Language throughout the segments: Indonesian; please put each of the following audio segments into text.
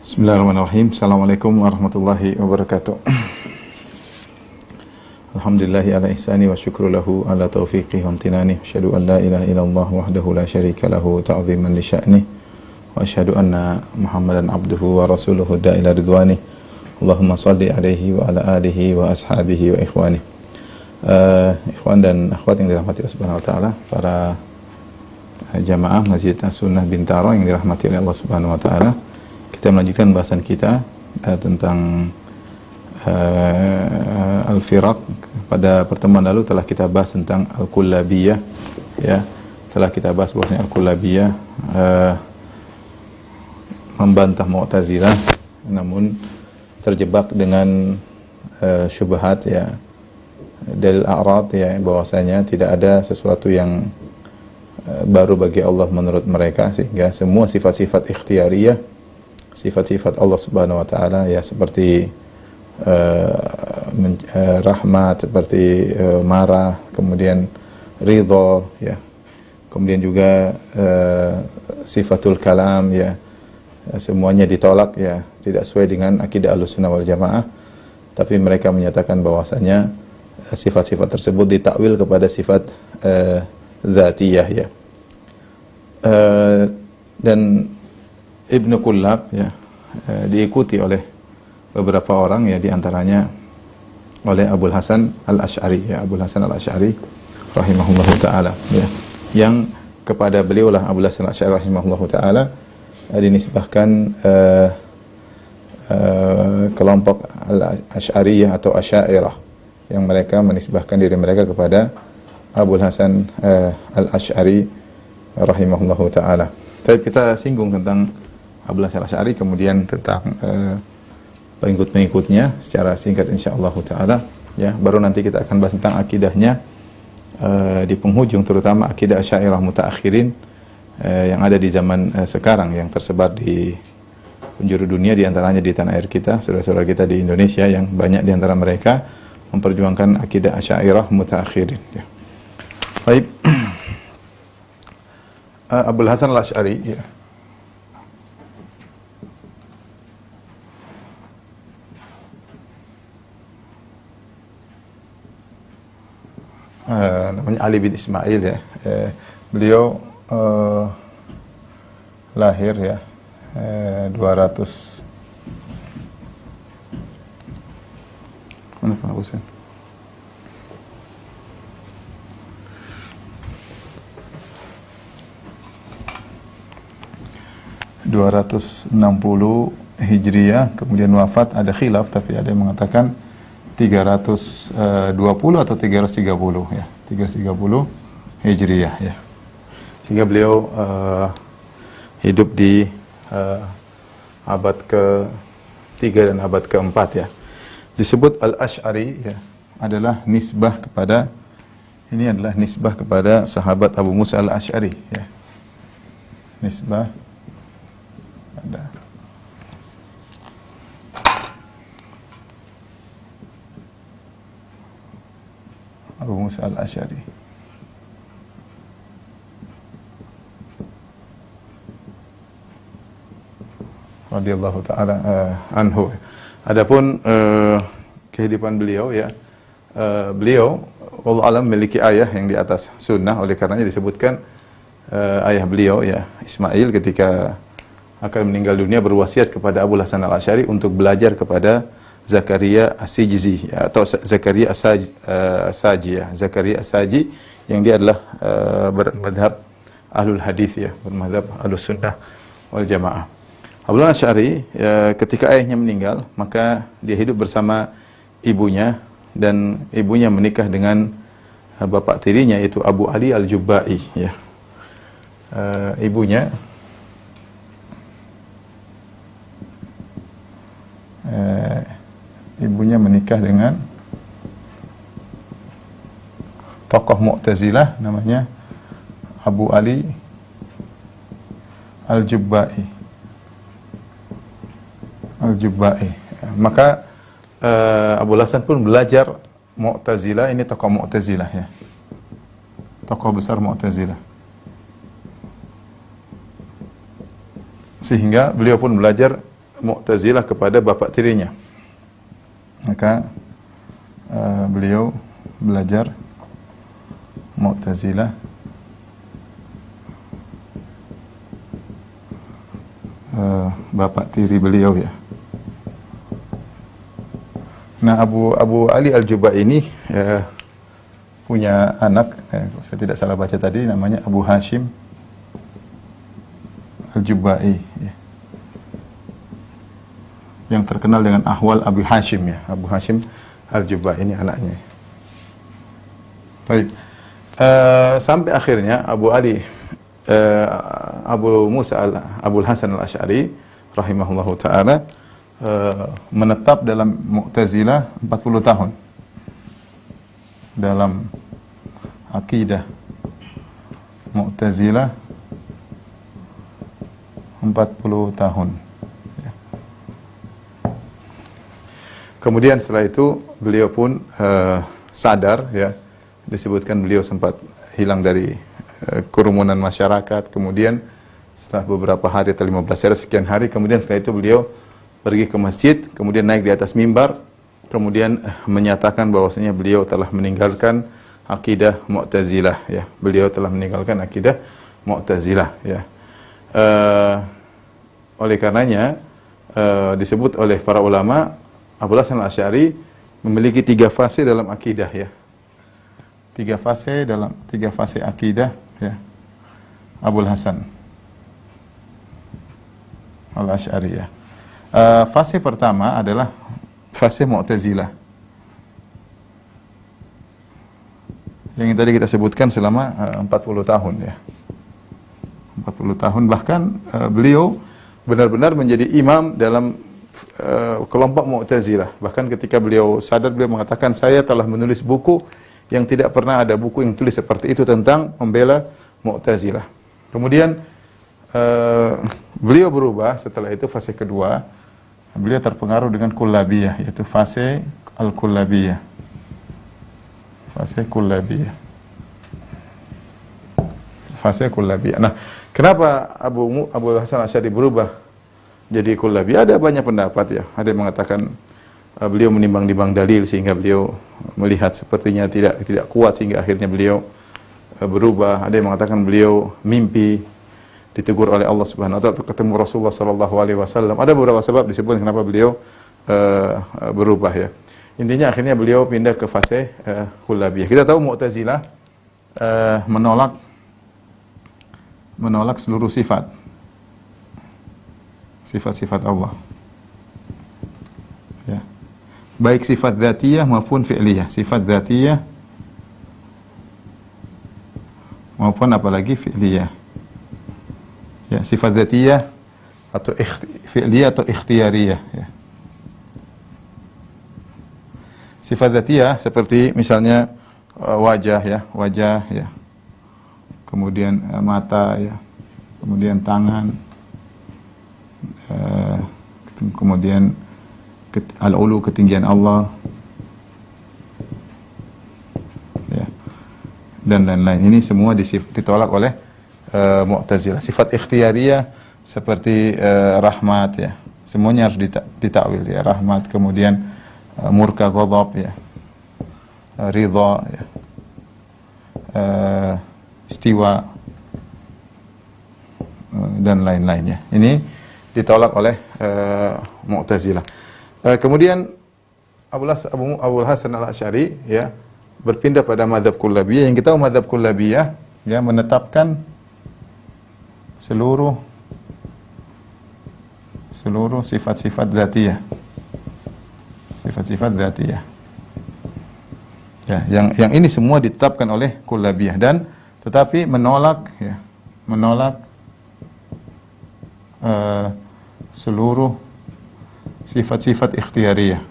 Bismillahirrahmanirrahim. Assalamualaikum warahmatullahi wabarakatuh. Alhamdulillahi ala ihsani wa syukru lahu ala taufiqih wa amtinani. Asyhadu an la ilaha illallah wahdahu la syarika lahu ta'ziman li sya'nih. Wa asyhadu anna Muhammadan abduhu wa rasuluhu da'ila ridwani. Allahumma salli alaihi wa ala alihi wa ashabihi wa ikhwani. Ikhwan dan akhwat yang dirahmati Allah Subhanahu wa taala, para jamaah Masjid As-Sunnah Bintaro yang dirahmati oleh Allah Subhanahu wa taala. Kita melanjutkan bahasan kita tentang al-firaq. Pada pertemuan lalu telah kita bahas tentang al-kullabiyah, ya. Telah kita bahas bahwasanya al-kullabiyah membantah Mu'tazilah, namun terjebak dengan syubhat, ya, dalil a'rad, ya, bahwasanya tidak ada sesuatu yang baru bagi Allah menurut mereka, sehingga semua sifat-sifat ikhtiyariyah, sifat-sifat Allah Subhanahu wa taala, ya, seperti rahmat, seperti marah, kemudian ridha, ya, kemudian juga sifatul kalam, ya, semuanya ditolak, ya, tidak sesuai dengan akidah Ahlussunnah wal Jamaah. Tapi mereka menyatakan bahwasanya sifat-sifat tersebut ditakwil kepada sifat zatiyah, ya. Dan Ibnu Kullab, ya, diikuti oleh beberapa orang, ya, diantaranya oleh Abul Hasan Al-Asy'ari, ya, Abul Hasan Al-Asy'ari rahimahullahu taala, ya, yang kepada beliau lah Abul Hasan Al-Asy'ari rahimahullahu taala dinisbahkan kelompok Al-Asy'ariyah atau Asy'ariyah, yang mereka menisbahkan diri mereka kepada Abul Hasan Al-Asy'ari rahimahullahu taala. Tapi kita singgung tentang Abul Hasan Al-Asy'ari, kemudian tentang pengikut-pengikutnya secara singkat insyaallah taala, ya. Baru nanti kita akan bahas tentang akidahnya di penghujung, terutama akidah Asy'ariyah mutaakhirin yang ada di zaman sekarang, yang tersebar di penjuru dunia, di antaranya di tanah air kita, saudara-saudara kita di Indonesia, yang banyak di antara mereka memperjuangkan akidah Asy'ariyah mutaakhirin, ya. Baik. Abul Hasan Al-Asy'ari, ya, namanya Ali bin Ismail, ya. Beliau lahir, ya, 200 mana Pak Husain? ...260 Hijriyah, kemudian wafat, ada khilaf, tapi ada yang mengatakan 320 atau 330, ya, 330 Hijriyah, ya. Sehingga beliau hidup di abad ke-3 dan abad ke-4, ya. Disebut Al-Asy'ari, ya, adalah nisbah kepada, ini adalah nisbah kepada sahabat Abu Musa Al-Asy'ari, ya. Nisbah ada Abu Musa Al-Asy'ari. Radhiyallahu taala anhu. Adapun kehidupan beliau, ya, beliau wallahu alam memiliki ayah yang di atas sunnah, oleh karenanya disebutkan ayah beliau, ya, Ismail, ketika akan meninggal dunia berwasiat kepada Abu Hasan Al-Asy'ari untuk belajar kepada Zakaria As-Sijzi, ya, atau Zakaria As-Saji, ya, Zakaria As-Saji, yang dia adalah bermadhab ahlul hadis, ya, bermadhab ahlus sunnah wal jamaah. Abu Asy'ari, ya, ketika ayahnya meninggal, maka dia hidup bersama ibunya, dan ibunya menikah dengan bapak tirinya, yaitu Abu Ali Al-Jubba'i, ya. Ibunya menikah dengan tokoh Mu'tazilah namanya Abu Ali Al-Jubba'i. Maka Abu Hasan pun belajar Mu'tazilah, ini tokoh Mu'tazilah, ya, tokoh besar Mu'tazilah. Sehingga beliau pun belajar Mu'tazilah kepada bapak tirinya. Maka beliau belajar Mu'tazilah bapak tiri beliau ya. Nah, Abu Ali Al-Jubai ini punya anak, saya tidak salah baca tadi, namanya Abu Hashim Al-Jubai ya. Yang terkenal dengan Ahwal Abu Hashim ya. Abu Hashim Al-Jubai ini anaknya. Baik. Sampai akhirnya Abu Ali Abu Abul Hasan Al-Asy'ari rahimahullahu taala menetap dalam Mu'tazilah 40 tahun. Dalam akidah Mu'tazilah 40 tahun. Ya. Kemudian setelah itu beliau pun sadar ya, disebutkan beliau sempat hilang dari kerumunan masyarakat, kemudian setelah beberapa hari atau 15 hari, sekian hari, kemudian setelah itu beliau pergi ke masjid, kemudian naik di atas mimbar, kemudian menyatakan bahwasanya beliau telah meninggalkan akidah Mu'tazilah ya. Beliau telah meninggalkan akidah Mu'tazilah ya. Oleh karenanya disebut oleh para ulama Abul Hasan Al-Asy'ari memiliki 3 fase dalam akidah ya. 3 fase akidah ya. Abul Hasan Al-Asy'ari ya. Fase pertama adalah fase Mu'tazilah. Yang tadi kita sebutkan selama 40 tahun ya. 40 tahun, bahkan beliau benar-benar menjadi imam dalam kelompok Mu'tazilah. Bahkan ketika beliau sadar, beliau mengatakan, saya telah menulis buku yang tidak pernah ada buku yang tulis seperti itu tentang membela Mu'tazilah. Kemudian beliau berubah setelah itu, fase kedua, beliau terpengaruh dengan Kullabiyah, yaitu fase Al-Kullabiyah. Fase Kullabiyah. Fase Kullabiyah. Nah, kenapa Abu Hasan Asy'ari berubah jadi Kullabiyah? Ada banyak pendapat ya. Ada yang mengatakan beliau menimbang-nimbang dalil sehingga beliau melihat sepertinya tidak kuat sehingga akhirnya beliau berubah. Ada yang mengatakan beliau mimpi ditegur oleh Allah Subhanahu wa taala atau ketemu Rasulullah sallallahu alaihi wasallam. Ada beberapa sebab disebut kenapa beliau berubah ya. Intinya akhirnya beliau pindah ke fase Kullabiyah. Kita tahu Mu'tazilah menolak seluruh sifat-sifat Allah. Ya. Baik sifat dzatiyah maupun fi'liyah. Sifat dzatiyah maupun apalagi fi'liyah. Ya, sifat dzatiyah atau fi'liyah atau ikhtiyariyah ya. Sifat dzatiyah seperti misalnya wajah ya. Kemudian mata ya. Kemudian tangan. Kemudian al-ulu, ketinggian Allah. Ya. Dan lain-lain. Ini semua ditolak oleh Mu'tazilah. Sifat ikhtiyariyah seperti rahmat ya. Semuanya harus ditakwil ya. Rahmat, kemudian murka, ghadab ya. Ridha ya. Istiwa dan lain-lainnya. Ini ditolak oleh Mu'tazilah. Kemudian Abul Hasan Al-Asy'ari ya berpindah pada mazhab Kullabiyah. Yang kita tahu mazhab Kullabiyah ya menetapkan seluruh sifat-sifat dzatiyah. Sifat-sifat dzatiyah. Ya, yang ini semua ditetapkan oleh Kullabiyah dan tetapi menolak seluruh sifat-sifat ikhtiyariyah.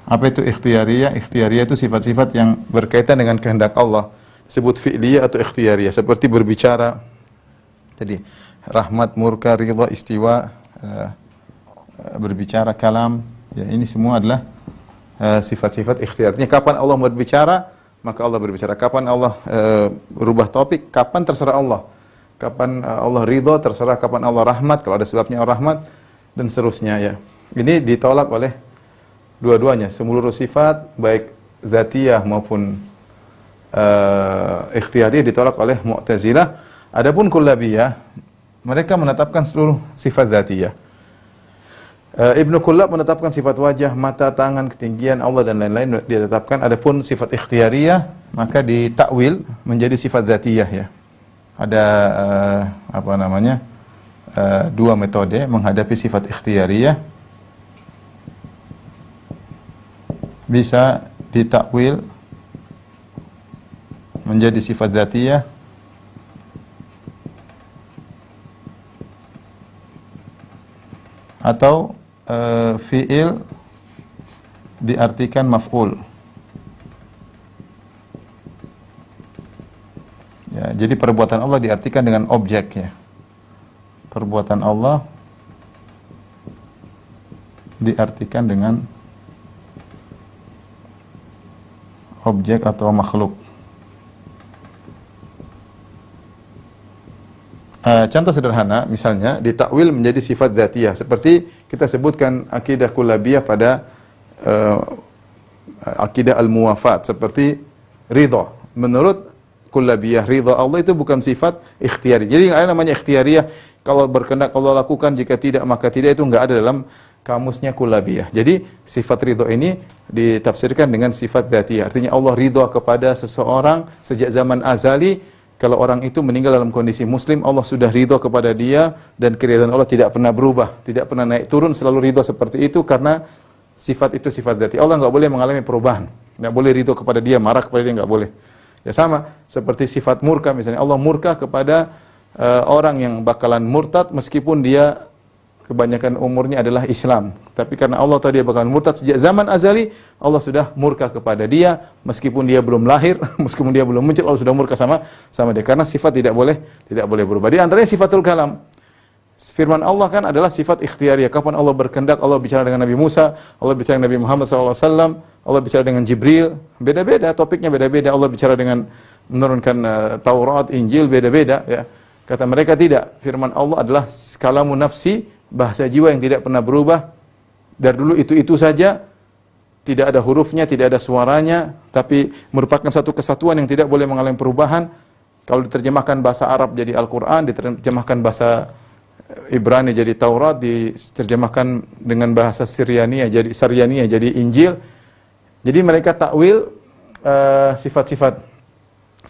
Apa itu ikhtiyariyah? Ikhtiyariyah itu sifat-sifat yang berkaitan dengan kehendak Allah. Disebut fi'liyah atau ikhtiyariyah. Seperti berbicara, jadi rahmat, murka, ridha, istiwa, berbicara, kalam. Ya, ini semua adalah sifat-sifat ikhtiyariyah. Kapan Allah berbicara, maka Allah berbicara. Kapan Allah rubah topik, kapan terserah Allah. kapan Allah ridho, terserah kapan Allah rahmat, kalau ada sebabnya Allah rahmat, dan seterusnya ya. Ini ditolak oleh dua-duanya, seluruh sifat baik zatiyah maupun ikhtiyariyah ditolak oleh Mu'tazilah. Adapun Kullabiyah, mereka menetapkan seluruh sifat zatiyah. Ibnu Kullab menetapkan sifat wajah, mata, tangan, ketinggian Allah dan lain-lain dia tetapkan. Adapun sifat ikhtiyariyah maka ditakwil menjadi sifat zatiyah ya. Ada dua metode menghadapi sifat ikhtiyariyah. Bisa ditakwil menjadi sifat zatiyah atau fi'il diartikan maf'ul. Ya, jadi perbuatan Allah diartikan dengan objek ya. Perbuatan Allah diartikan dengan objek atau makhluk. Contoh sederhana, misalnya ditakwil menjadi sifat dzatiyah, seperti kita sebutkan akidah Kullabiyah pada akidah al-muwafat, seperti ridha. Menurut Kullabiyah, ridha Allah itu bukan sifat ikhtiyari. Jadi nggak ada namanya ikhtiyariyah. Kalau berkehendak Allah lakukan, jika tidak maka tidak, itu nggak ada dalam kamusnya Kullabiyah. Jadi sifat ridha ini ditafsirkan dengan sifat dzatiyah. Artinya Allah ridha kepada seseorang sejak zaman azali. Kalau orang itu meninggal dalam kondisi muslim, Allah sudah ridho kepada dia dan keridhaan Allah tidak pernah berubah, tidak pernah naik turun, selalu ridho seperti itu karena sifat itu sifat dzati. Allah enggak boleh mengalami perubahan. Enggak boleh ridho kepada dia, marah kepada dia enggak boleh. Ya sama seperti sifat murka misalnya. Allah murka kepada orang yang bakalan murtad meskipun dia kebanyakan umurnya adalah Islam. Tapi karena Allah tahu dia bakalan murtad sejak zaman azali, Allah sudah murka kepada dia meskipun dia belum lahir, meskipun dia belum muncul, Allah sudah murka sama dia karena sifat tidak boleh berubah. Di antaranya sifatul kalam. Firman Allah kan adalah sifat ikhtiyariyah. Kapan Allah berkehendak, Allah bicara dengan Nabi Musa, Allah bicara dengan Nabi Muhammad SAW, Allah bicara dengan Jibril, beda-beda, topiknya beda-beda. Allah bicara dengan menurunkan Taurat, Injil, beda-beda ya. Kata mereka tidak, firman Allah adalah kalamun nafsi, bahasa jiwa yang tidak pernah berubah. Dari dulu itu saja, tidak ada hurufnya, tidak ada suaranya, tapi merupakan satu kesatuan yang tidak boleh mengalami perubahan. Kalau diterjemahkan bahasa Arab jadi Al-Quran, diterjemahkan bahasa Ibrani jadi Taurat, diterjemahkan dengan bahasa Syriania jadi Injil. Jadi mereka takwil sifat-sifat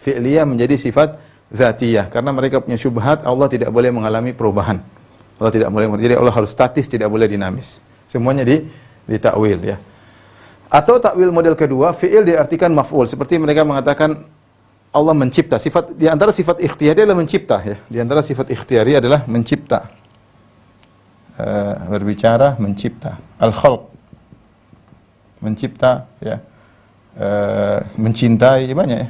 fi'liyah menjadi sifat zatiyah karena mereka punya syubhat Allah tidak boleh mengalami perubahan. Allah tidak boleh, jadi Allah harus statis, tidak boleh dinamis. Semuanya ditakwil ya. Atau takwil model kedua, fi'il diartikan maf'ul. Seperti mereka mengatakan Allah mencipta. Sifat di antara sifat ikhtiyari adalah mencipta ya. Di antara sifat ikhtiyari adalah mencipta. Berbicara, mencipta. Al-khalq. Mencipta ya. Mencintai banyak ya.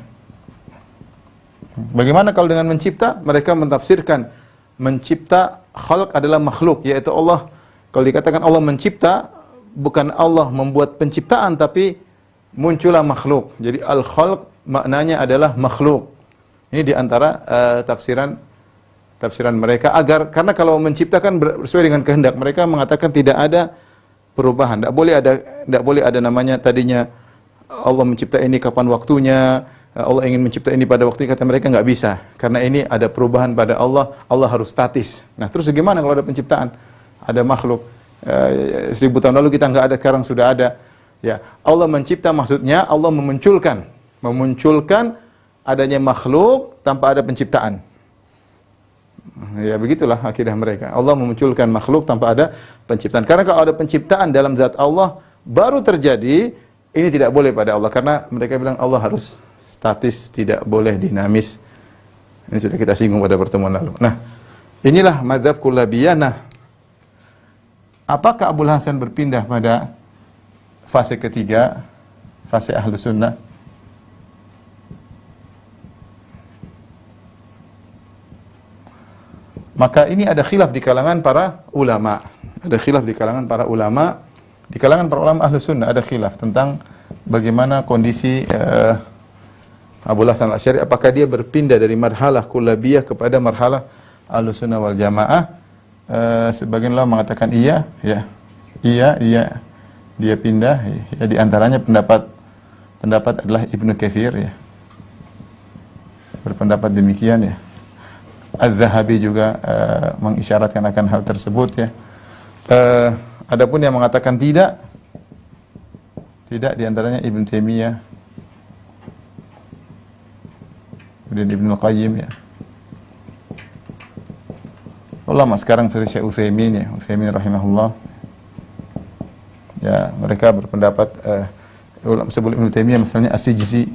Bagaimana kalau dengan mencipta? Mereka mentafsirkan mencipta khalq adalah makhluk, yaitu Allah. Kalau dikatakan Allah mencipta, bukan Allah membuat penciptaan, tapi muncullah makhluk. Jadi al-khalq maknanya adalah makhluk. Ini diantara tafsiran mereka agar, karena kalau menciptakan sesuai dengan kehendak, mereka mengatakan tidak ada perubahan. Tidak boleh ada namanya tadinya Allah mencipta ini kapan waktunya, Allah ingin mencipta ini pada waktu, kata mereka nggak bisa. Karena ini ada perubahan pada Allah, Allah harus statis. Nah terus bagaimana kalau ada penciptaan? Ada makhluk. 1000 tahun lalu kita nggak ada, sekarang sudah ada. Ya, Allah mencipta maksudnya Allah memunculkan adanya makhluk tanpa ada penciptaan. Ya begitulah akidah mereka. Allah memunculkan makhluk tanpa ada penciptaan. Karena kalau ada penciptaan dalam zat Allah baru terjadi, ini tidak boleh pada Allah. Karena mereka bilang Allah harus statis, tidak boleh dinamis. Ini sudah kita singgung pada pertemuan lalu. Nah, inilah mazhab Kullabiyah. Nah, apakah Abul Hasan berpindah pada fase ketiga, fase Ahlus Sunnah? Maka ini ada khilaf di kalangan para ulama. Ada khilaf di kalangan para ulama. Di kalangan para ulama Ahlus Sunnah ada khilaf tentang bagaimana kondisi Abu Hasan Al-Asy'ari, apakah dia berpindah dari marhalah kullabiyah kepada marhalah Ahlussunnah wal Jamaah? Sebagian ulama mengatakan iya, ya. Iya, dia pindah. Ya, di antaranya pendapat adalah Ibnu Katsir, ya. Berpendapat demikian, ya. Az-Zahabi juga mengisyaratkan akan hal tersebut, ya. Adapun yang mengatakan tidak di antaranya Ibnu Taimiyah, kemudian Ibnu Qayyim, ya. Ulama sekarang seperti Syekh Utsaimin, ya, Utsaimin rahimahullah. Ya, mereka berpendapat ulama sebelum Ibnu Taimiyah misalnya As-Sijzi,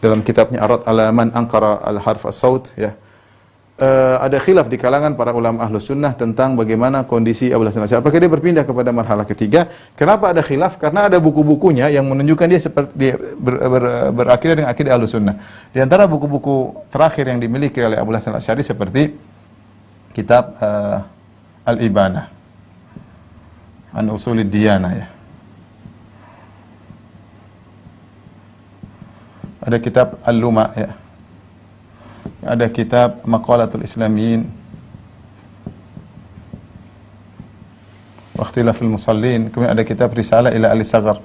dalam kitabnya Arad ala man ankara al-harf as-saut, ya. Ada khilaf di kalangan para ulama Ahlus Sunnah tentang bagaimana kondisi Abu Hasan Al-Asy'ari. Apakah dia berpindah kepada marhalah ketiga? Kenapa ada khilaf? Karena ada buku-bukunya yang menunjukkan dia seperti berakidah dengan akidah Ahlus Sunnah. Di antara buku-buku terakhir yang dimiliki oleh Abu Hasan Al-Asy'ari seperti kitab Al-Ibanah an Usulid Diyanah, ya. Ada kitab Al-Luma', ya. Ada kitab Maqalatul Islamiyin wa Ikhtilaful Musallin. Kemudian ada kitab Risalah ila Ahli Saghar.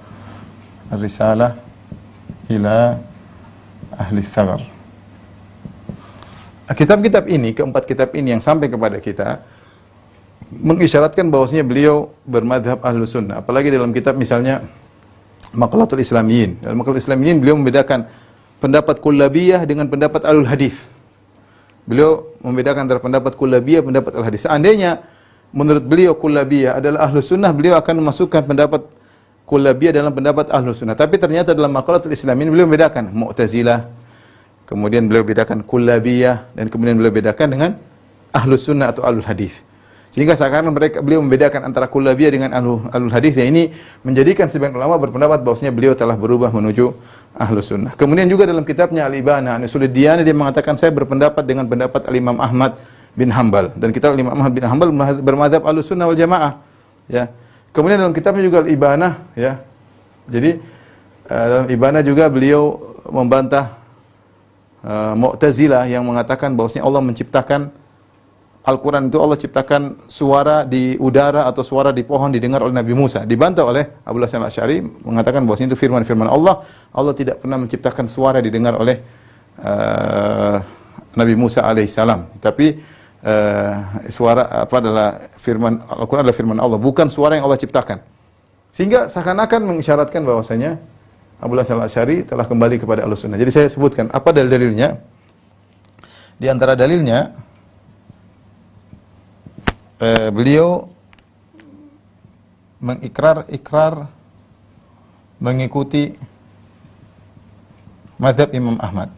Risalah ila Ahli Saghar. Kitab-kitab ini, keempat kitab ini yang sampai kepada kita mengisyaratkan bahwasanya beliau bermadhab Ahlus Sunnah. Apalagi dalam kitab misalnya Maqalatul Islamiyin. Dalam Maqalatul Islamiyin beliau membedakan pendapat kullabiyah dengan pendapat alul hadis. Beliau membedakan antara pendapat kullabiyah dan pendapat al-hadis. Seandainya menurut beliau kullabiyah adalah Ahlus Sunnah, beliau akan memasukkan pendapat kullabiyah dalam pendapat Ahlus Sunnah. Tapi ternyata dalam Maqalatul Islamiyin beliau membedakan Mu'tazilah, kemudian beliau bedakan kullabiyah, dan kemudian beliau bedakan dengan Ahlus Sunnah atau alul hadis. Sehingga seakan beliau membedakan antara kullabiyah dengan alul hadis. Ya, ini menjadikan sebagian ulama berpendapat bahwasanya beliau telah berubah menuju Ahlus Sunnah. Kemudian juga dalam kitabnya Al-Ibanah an Usulid Diyanah dia mengatakan saya berpendapat dengan pendapat Al-Imam Ahmad bin Hanbal, dan kitab Imam Ahmad bin Hanbal bermadzhab Ahlus Sunnah wal Jamaah, ya. Kemudian dalam kitabnya juga Al-Ibanah, ya. Jadi dalam Ibanah juga beliau membantah Mu'tazilah yang mengatakan bahwasanya Allah menciptakan Al-Quran itu Allah ciptakan suara di udara atau suara di pohon didengar oleh Nabi Musa. Dibantah oleh Abu Hasan Al-Asy'ari mengatakan bahwasanya itu firman-firman Allah. Allah tidak pernah menciptakan suara didengar oleh Nabi Musa alaihissalam. Tapi suara adalah firman Al-Quran adalah firman Allah, bukan suara yang Allah ciptakan. Sehingga seakan-akan mengisyaratkan bahwasanya Abu Hasan Al-Asy'ari telah kembali kepada Ahlus Sunnah. Jadi saya sebutkan apa dalilnya. Di antara dalilnya beliau ikrar mengikuti mazhab Imam Ahmad.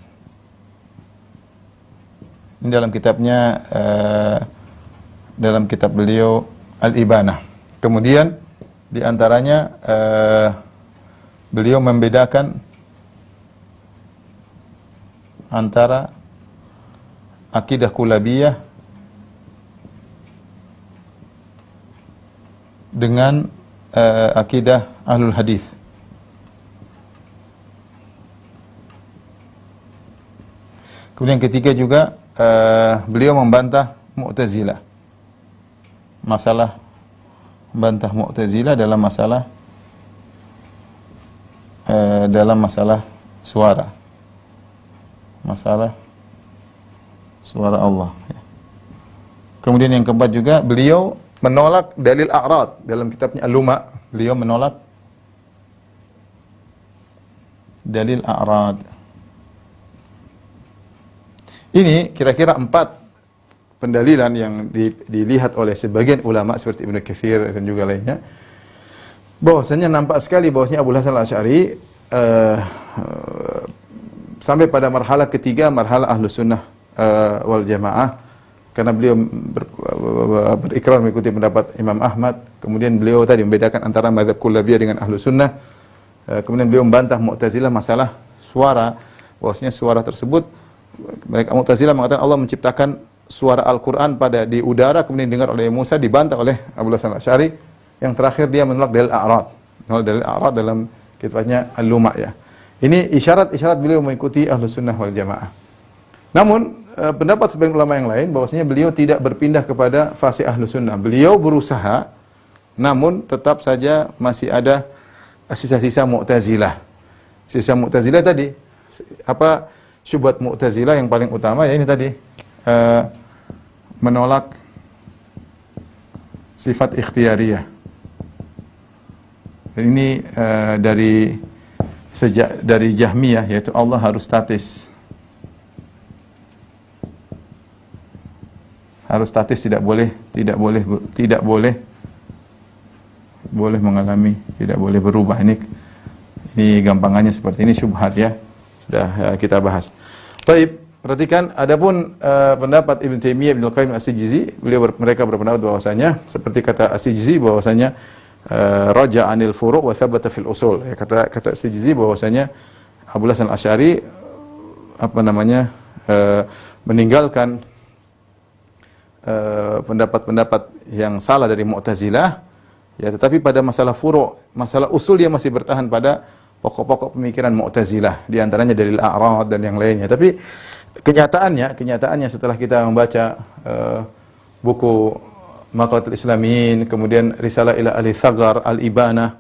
Ini dalam kitabnya dalam kitab beliau Al-Ibanah. Kemudian di antaranya beliau membedakan antara akidah kullabiyah dengan akidah Ahlul Hadis. Kemudian ketiga juga beliau membantah Mu'tazilah. Membantah Mu'tazilah dalam masalah suara. Masalah suara Allah. Kemudian yang keempat juga beliau menolak dalil a'rad dalam kitabnya Al-Luma. Beliau menolak dalil a'rad. Ini kira-kira 4 pendalilan yang dilihat oleh sebagian ulama seperti Ibnu Katsir dan juga lainnya. Bahwasanya nampak sekali bahwasanya Abu Hasan Al-Asy'ari sampai pada marhalah ketiga, marhalah Ahlus Sunnah wal Jamaah. Karena beliau berikrar mengikuti pendapat Imam Ahmad. Kemudian beliau tadi membedakan antara mazhab kullabiyah dengan Ahlus Sunnah. Kemudian beliau membantah Mu'tazilah masalah suara, bahwasanya suara tersebut mereka Mu'tazilah mengatakan Allah menciptakan suara Al-Quran di udara kemudian didengar oleh Musa, dibantah oleh Abu Hasan Al-Asy'ari. Yang terakhir dia menolak dalil a'rad. Nol dalil a'rad dalam kitabnya Al-Luma' ya. Ini isyarat-isyarat beliau mengikuti Ahlus Sunnah wal Jamaah. Namun pendapat sebagian ulama yang lain bahwasanya beliau tidak berpindah kepada fase Ahlus Sunnah. Beliau berusaha, namun tetap saja masih ada sisa-sisa Mu'tazilah. Sisa Mu'tazilah tadi, apa syubhat Mu'tazilah yang paling utama ya ini tadi, menolak sifat ikhtiyariyah. Ini dari Jahmiyah, yaitu Allah harus statis. Harus statis, tidak boleh mengalami, tidak boleh berubah. Ini gampangannya seperti ini, syubhat ya. Sudah kita bahas. Baik, perhatikan adapun pendapat Ibnu Taimiyah, Ibnu Qayyim As-Sijizi, mereka berpendapat bahwasanya seperti kata As-Sijizi bahwasanya raja anil furu' wa thabata fil usul. Ya, kata As-Sijizi bahwasanya Abu Hasan Al-Asy'ari meninggalkan pendapat-pendapat yang salah dari Mu'tazilah, ya, tetapi pada masalah furu', masalah usul dia masih bertahan pada pokok-pokok pemikiran Mu'tazilah, di antaranya dalil a'rad dan yang lainnya. Tapi kenyataannya setelah kita membaca buku Maqalatul Islamin, kemudian Risalah ila Ahli Thaghar, Al-Ibanah,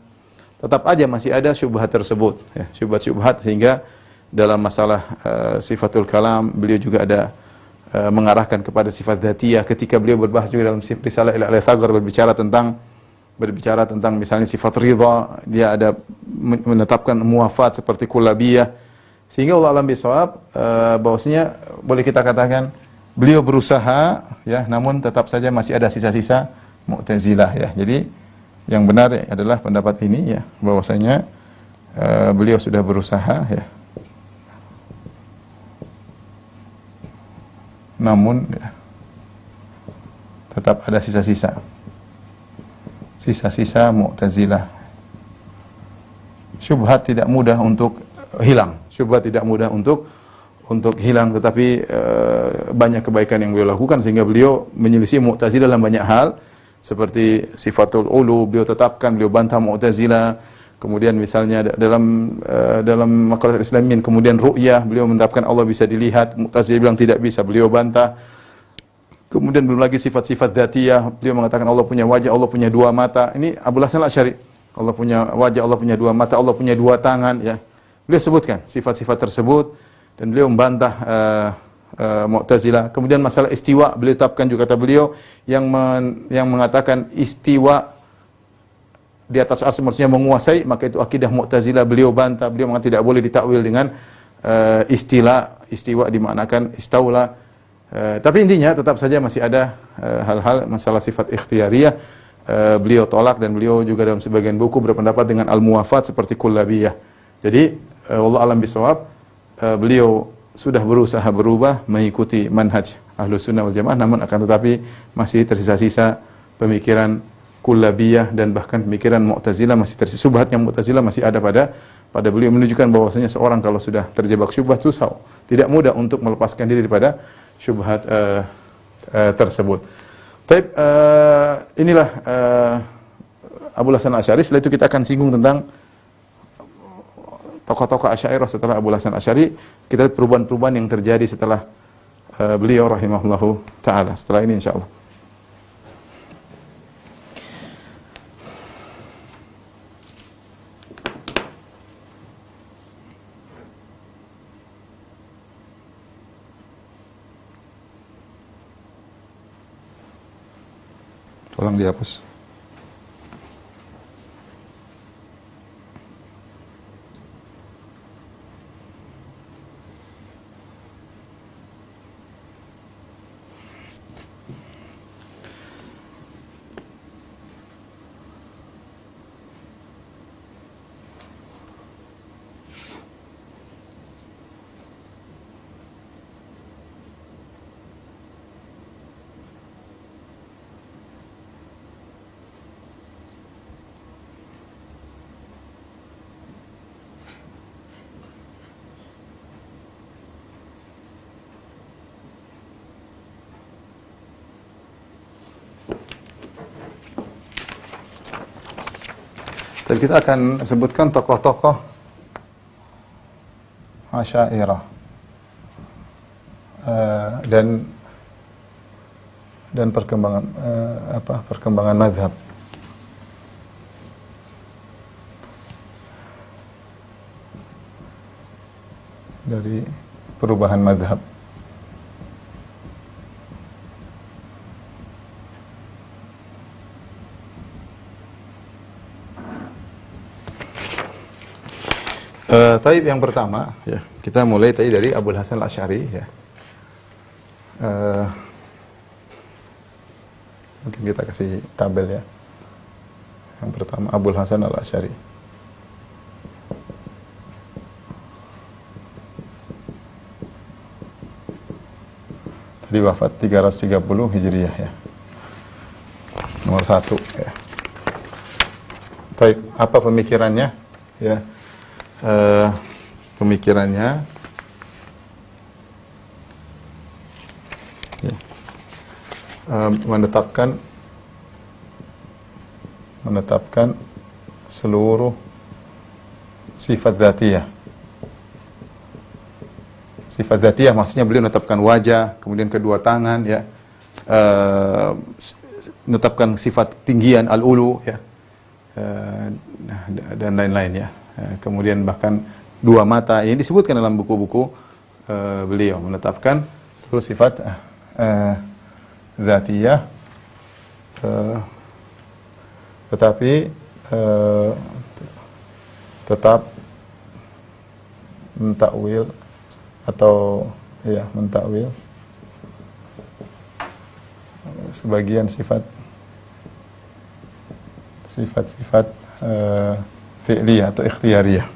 tetap aja masih ada syubhat tersebut, ya, syubhat-syubhat, sehingga dalam masalah sifatul kalam beliau juga ada mengarahkan kepada sifat dzatiyah. Ketika beliau berbahas juga dalam Risalah ila Ahli Thaghar berbicara tentang misalnya sifat ridha, dia ada menetapkan muwafat seperti kullabiyah, sehingga Allah alam bisawab bahwasanya boleh kita katakan beliau berusaha ya, namun tetap saja masih ada sisa-sisa Mu'tazilah ya. Jadi yang benar adalah pendapat ini ya, bahwasanya beliau sudah berusaha ya, namun ya, tetap ada sisa-sisa Mu'tazilah. Syubhat tidak mudah untuk hilang. Syubhat tidak mudah untuk hilang, tetapi banyak kebaikan yang beliau lakukan sehingga beliau menyelisih Mu'tazilah dalam banyak hal, seperti sifatul ulu beliau tetapkan, beliau bantah Mu'tazilah. Kemudian misalnya dalam Maqalatul Islamin, kemudian ru'yah, beliau menetapkan Allah bisa dilihat, Mu'tazilah bilang tidak bisa, beliau bantah. Kemudian belum lagi sifat-sifat dzatiyah, beliau mengatakan Allah punya wajah, Allah punya dua mata. Ini Abu Hasan Al-Asy'ari, Allah punya wajah, Allah punya dua mata, Allah punya dua tangan ya. Beliau sebutkan sifat-sifat tersebut dan beliau membantah Mu'tazilah. Kemudian masalah istiwa, beliau tetapkan juga, kata beliau, yang mengatakan istiwa di atas arsy maksudnya menguasai, maka itu akidah Mu'tazilah, beliau bantah. Beliau mengatakan tidak boleh ditakwil dengan istiwa dimaknakan istaula. Tapi intinya tetap saja masih ada hal-hal masalah sifat ikhtiyariyah beliau tolak, dan beliau juga dalam sebagian buku berpendapat dengan al-muwafat seperti kullabiyah. Jadi wallahu alam bisawab, beliau sudah berusaha berubah mengikuti manhaj Ahlus Sunnah wal Jamaah, namun akan tetapi masih tersisa-sisa pemikiran kullabiyah dan bahkan pemikiran Mu'tazilah masih tersisa. Subhatnya Mu'tazilah masih ada pada beliau, menunjukkan bahwasanya seorang kalau sudah terjebak syubhat susah, tidak mudah untuk melepaskan diri daripada syubhat tersebut. Taib, inilah Abu Hasan Asy'ari. Setelah itu kita akan singgung tentang tokoh-tokoh Asy'ariyah setelah Abu Hasan Asy'ari. Kita lihat perubahan-perubahan yang terjadi setelah beliau rahimahullahu taala. Setelah ini insyaallah. Tolong dihapus. Tapi kita akan sebutkan tokoh-tokoh Asy'ariyah dan perkembangan perkembangan mazhab. Dari perubahan mazhab. Taib yang pertama, ya, kita mulai tadi dari Abul Hasan Al-Asy'ari, ya. Mungkin kita kasih tabel, ya. Yang pertama Abul Hasan Al-Asy'ari. Tadi wafat 330 Hijriah, ya. Nomor 1, ya. Taib, apa pemikirannya? Ya. Pemikirannya ya, menetapkan seluruh sifat dzatiyah. Sifat dzatiyah maksudnya beliau menetapkan wajah, kemudian kedua tangan, ya, menetapkan sifat tinggian al-ulu, ya, dan lain-lain, ya. Kemudian bahkan dua mata, ini disebutkan dalam buku-buku beliau, menetapkan seluruh sifat dzatiyah, tetapi tetap mentakwil atau ya mentakwil sebagian sifat-sifat fi'liyah atau ikhtiyariyah.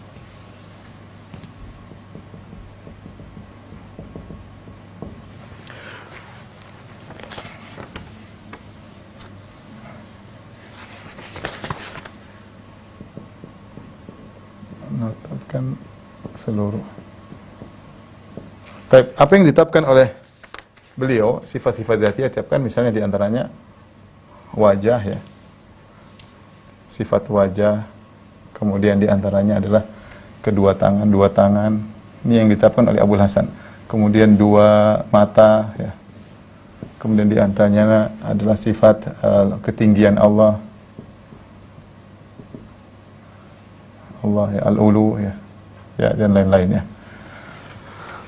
Menetapkan seluruh. Apa yang ditetapkan oleh beliau, sifat-sifat dzatiyah ditetapkan misalnya diantaranya wajah, ya. Sifat wajah. Kemudian diantaranya adalah kedua tangan, ini yang ditetapkan oleh Abul Hasan. Kemudian dua mata, ya. Kemudian diantaranya adalah sifat ketinggian Allah, ya, al-ulu, ya, dan lain-lainnya.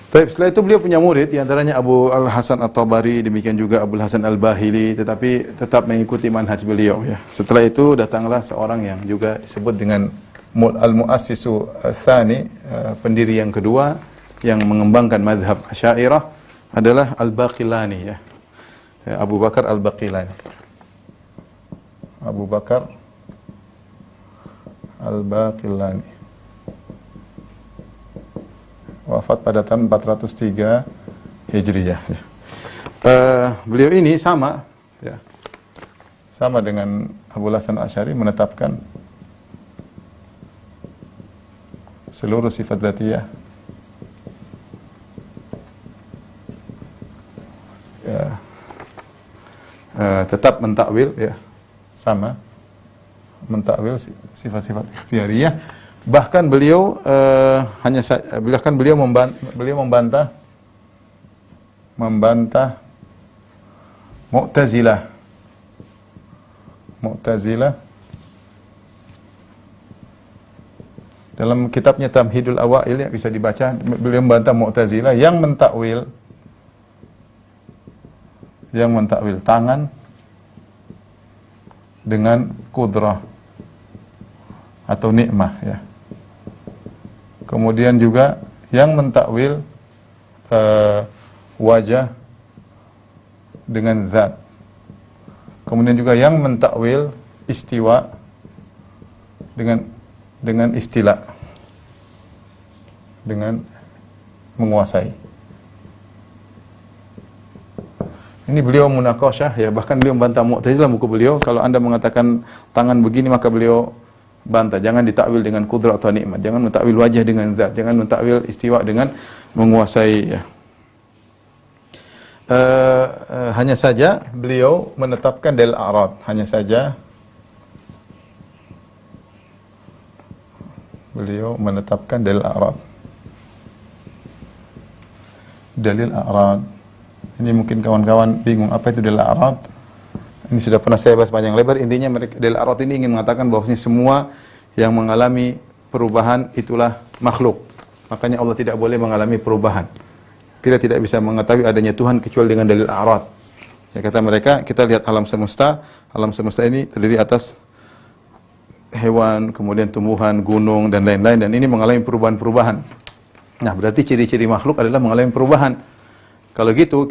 Tapi setelah itu beliau punya murid, diantaranya Abu Al-Hasan At-Tabari, demikian juga Abul Hasan Al-Bahili, tetapi tetap mengikuti manhaj beliau, ya. Setelah itu datanglah seorang yang juga disebut dengan Al-Mu'assisu Ats-Tsani, pendiri yang kedua yang mengembangkan mazhab Asy'ariyah adalah Al-Baqillani, ya. Abu Bakar Al-Baqillani. Abu Bakar Al-Baqillani. Wafat pada tahun 403 Hijriah. Ya. Beliau ini sama, ya, sama dengan Abul Hasan Asy'ari, menetapkan seluruh sifat dzatiyah, ya, tetap mentakwil, ya, sama mentakwil sifat-sifat ikhtiyariyah. Bahkan beliau membantah Mu'tazilah dalam kitabnya Tamhidul Awail, ya, bisa dibaca. Beliau membantah Mu'tazilah yang mentakwil tangan dengan kudrah atau nikmah, ya. Kemudian juga yang mentakwil wajah dengan zat. Kemudian juga yang mentakwil istiwa dengan istila, dengan menguasai. Ini beliau munaqasyah, ya, bahkan beliau membantah Mu'tazilah buku beliau. Kalau Anda mengatakan tangan begini, maka beliau bantah, jangan ditakwil dengan kudrat atau nikmat, jangan mentakwil wajah dengan zat, jangan mentakwil istiwa dengan menguasai, ya. Hanya saja beliau menetapkan dalil a'rad, hanya saja beliau menetapkan dalil a'rad. Dalil a'rad. Ini mungkin kawan-kawan bingung apa itu dalil a'rad. Ini sudah pernah saya bahas panjang lebar. Intinya mereka dalil a'rad ini ingin mengatakan bahwasanya semua yang mengalami perubahan itulah makhluk. Makanya Allah tidak boleh mengalami perubahan. Kita tidak bisa mengetahui adanya Tuhan kecuali dengan dalil a'rad. Ya, kata mereka, kita lihat alam semesta. Alam semesta ini terdiri atas hewan, kemudian tumbuhan, gunung, dan lain-lain. Dan ini mengalami perubahan-perubahan. Nah, berarti ciri-ciri makhluk adalah mengalami perubahan. Kalau gitu,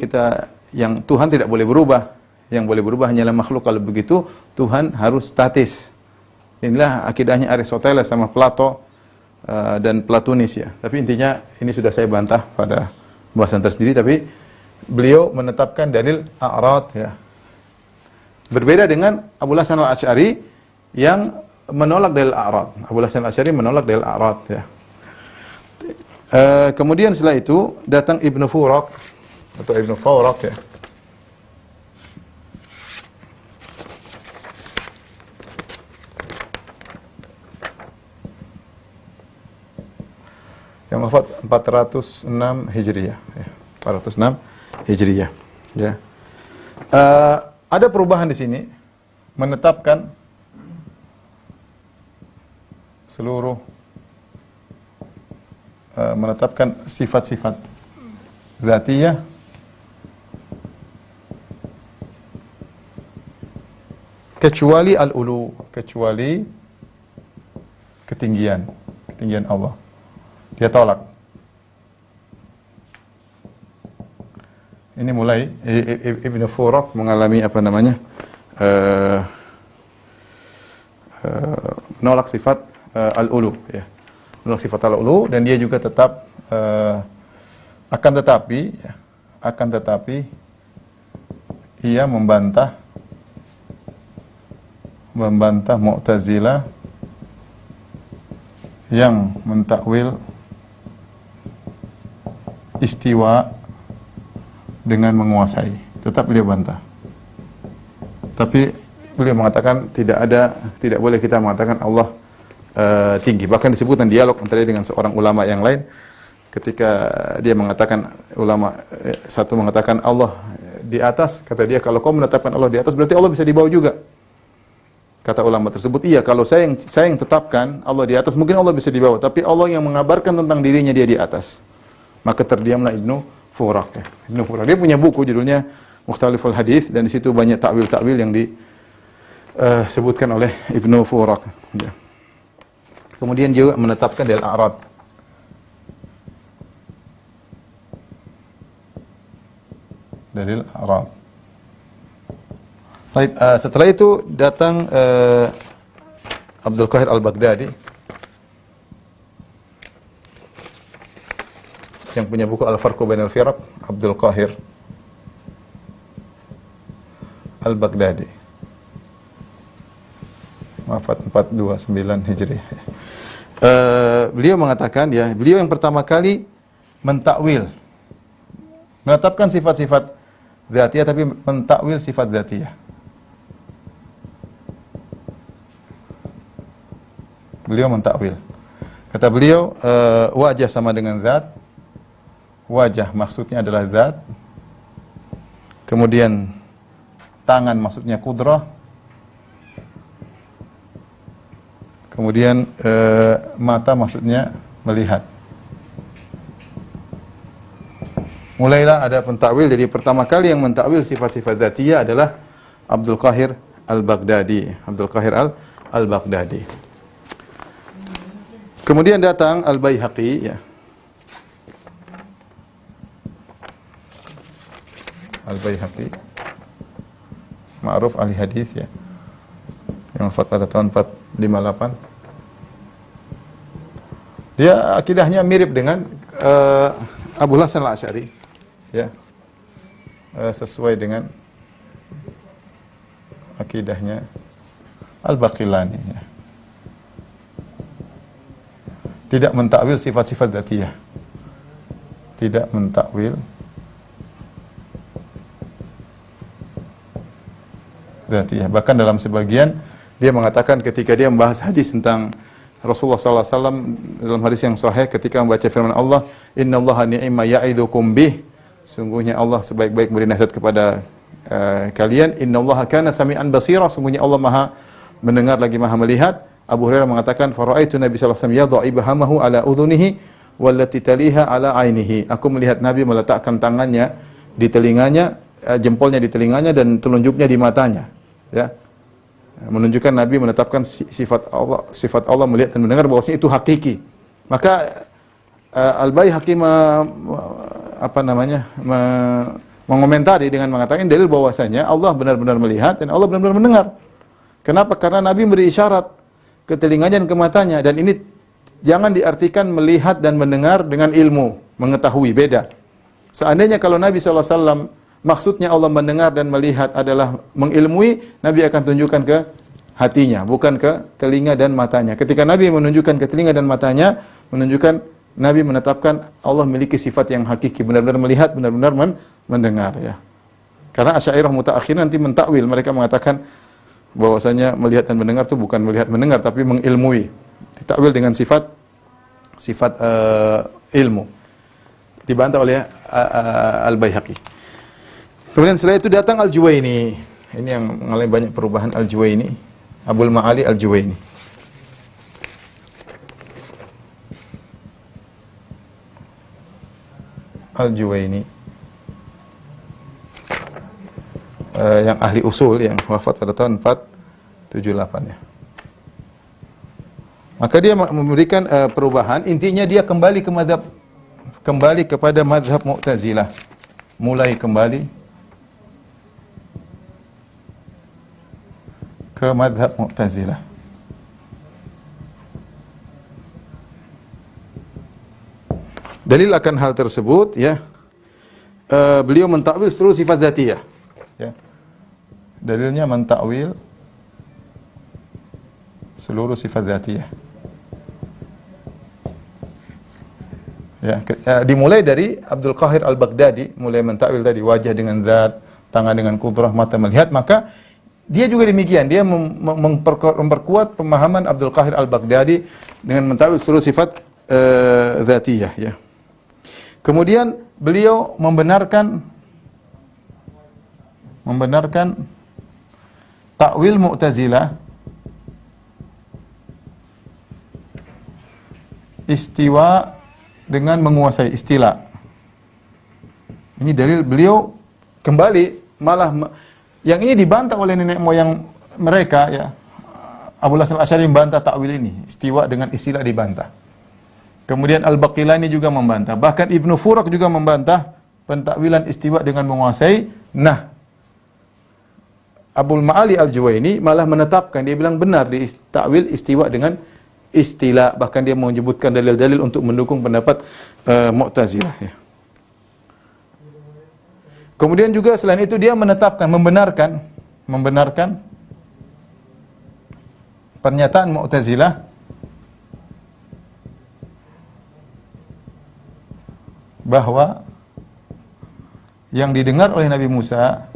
yang Tuhan tidak boleh berubah. Yang boleh berubah hanyalah makhluk. Kalau begitu, Tuhan harus statis. Inilah akidahnya Aristoteles sama Plato dan Platonis ya. Tapi intinya, ini sudah saya bantah pada pembahasan tersendiri. Tapi beliau menetapkan dalil a'rad ya. Berbeda dengan Abu Hasan al-Asy'ari yang menolak dalil a'rad. Abu Hasan al-Asy'ari menolak dalil a'rad ya. Kemudian setelah itu datang Ibnu Furak atau Ibnu Furak ya. Yang wafat 406 Hijriah ya. 406 Hijriah ya. Ada perubahan di sini menetapkan seluruh menetapkan sifat-sifat zatiyah kecuali al-ulu, kecuali ketinggian Allah. Dia tolak. Ini mulai Ibnu Furak mengalami apa namanya? Menolak sifat al-ulu ya. Menolak sifat al-ulu dan dia juga tetap akan tetapi ia membantah Mu'tazilah yang mentakwil istiwa dengan menguasai. Tetap beliau bantah. Tapi beliau mengatakan tidak boleh kita mengatakan Allah tinggi. Bahkan disebutkan dialog antara dia dengan seorang ulama yang lain ketika dia mengatakan satu mengatakan Allah di atas, kata dia kalau kau menetapkan Allah di atas berarti Allah bisa di bawah juga. Kata ulama tersebut, iya kalau saya yang tetapkan Allah di atas mungkin Allah bisa di bawah, tapi Allah yang mengabarkan tentang dirinya dia di atas. Maka terdiamlah Ibnu Furak ya. Ibnu Furak dia punya buku judulnya Mukhtaliful Hadis dan di situ banyak takwil-takwil yang disebutkan oleh Ibnu Furak ya. Kemudian juga menetapkan dalil a'rad. Dalil a'rad. Baik, setelah itu datang Abdul Qahir al-Baghdadi yang punya buku Al-Farqu Bainal Firaq. Abdul Qahir al-Baghdadi wafat 429 Hijriah. Beliau mengatakan ya, beliau yang pertama kali mentakwil, menetapkan sifat-sifat zatiyah tapi mentakwil sifat zatiyah. Beliau mentakwil. Kata beliau, wajah sama dengan zat. Wajah maksudnya adalah zat. Kemudian tangan maksudnya kudrah. Kemudian mata maksudnya melihat. Mulailah ada pentakwil. Jadi pertama kali yang mentakwil sifat-sifat zatiyah adalah Abdul Qahir al-Baghdadi. Abdul Qahir al-Baghdadi. Kemudian datang Al-Baihaqi ya. Al-Baihaqi ma'ruf ahli hadis ya. Yang wafat pada tahun 458. Dia akidahnya mirip dengan Abu Hasan al-Asy'ari ya. Sesuai dengan akidahnya Al-Baqillani ya. Tidak mentakwil sifat-sifat dzatiyah. Tidak mentakwil dzatiyah. Bahkan dalam sebagian dia mengatakan ketika dia membahas hadis tentang Rasulullah sallallahu alaihi wasallam dalam hadis yang sahih ketika membaca firman Allah, "Innallaha ni'ma ya'idukum bih." Sungguhnya Allah sebaik-baik beri nasihat kepada kalian. Innallaha kana sami'an basira. Sungguhnya Allah Maha mendengar lagi Maha melihat. Abu Hurairah mengatakan, "Fara'aitu Nabi sallallahu alaihi wasallam yad'u ibhamahu ala udhunihi wallati taliha ala ainihi." Aku melihat Nabi meletakkan tangannya di telinganya, jempolnya di telinganya dan telunjuknya di matanya. Ya. Menunjukkan Nabi menetapkan sifat Allah melihat dan mendengar bahwasanya itu hakiki. Maka Al-Baihaqi mengomentari dengan mengatakan dalil bahwasanya Allah benar-benar melihat dan Allah benar-benar mendengar. Kenapa? Karena Nabi beri isyarat ke telinganya dan ke matanya, dan ini jangan diartikan melihat dan mendengar dengan ilmu, mengetahui, beda. Seandainya kalau Nabi SAW maksudnya Allah mendengar dan melihat adalah mengilmui, Nabi akan tunjukkan ke hatinya, bukan ke telinga dan matanya. Ketika Nabi menunjukkan ke telinga dan matanya, menunjukkan Nabi menetapkan Allah memiliki sifat yang hakiki, benar-benar melihat, benar-benar mendengar, ya. Karena Asy'ariyah mutaakhir nanti mentakwil, mereka mengatakan bahwasanya melihat dan mendengar itu bukan melihat mendengar tapi mengilmui. Ditakwil dengan sifat ilmu. Dibantah oleh Al-Baihaqi. Kemudian setelah itu datang Al-Juwaini. Ini yang mengalami banyak perubahan. Al-Juwaini, Abul Ma'ali Al-Juwaini. Al-Juwaini, yang ahli usul, yang wafat pada tahun 478, ya. Maka dia memberikan perubahan. Intinya dia kembali kepada mazhab Mu'tazilah. Mulai kembali ke mazhab Mu'tazilah. Dalil akan hal tersebut, ya, beliau mentakwil seluruh sifat dzatiyah, ya. Dalilnya mentakwil seluruh sifat dzatiyah. Ya, dimulai dari Abdul Qahir Al-Baghdadi, mulai mentakwil tadi wajah dengan zat, tangan dengan qudrah, mata melihat. Maka dia juga demikian, dia memperkuat pemahaman Abdul Qahir Al-Baghdadi dengan mentakwil seluruh sifat dzatiyah, ya. Kemudian beliau membenarkan takwil Mu'tazilah istiwa dengan menguasai, istila. Ini dalil beliau kembali, malah yang ini dibantah oleh nenek moyang mereka, ya. Abu Hasan Al-Asy'ari membantah takwil ini, istiwa dengan istila dibantah. Kemudian Al-Baqilani juga membantah. Bahkan Ibnu Furak juga membantah pentakwilan istiwa dengan menguasai. Nah, Abul Ma'ali Al-Juwaini malah menetapkan, dia bilang benar di takwil istiwa dengan istila. Bahkan dia menyebutkan dalil-dalil untuk mendukung pendapat Mu'tazilah, ya. Kemudian juga selain itu dia menetapkan, membenarkan pernyataan Mu'tazilah bahwa yang didengar oleh Nabi Musa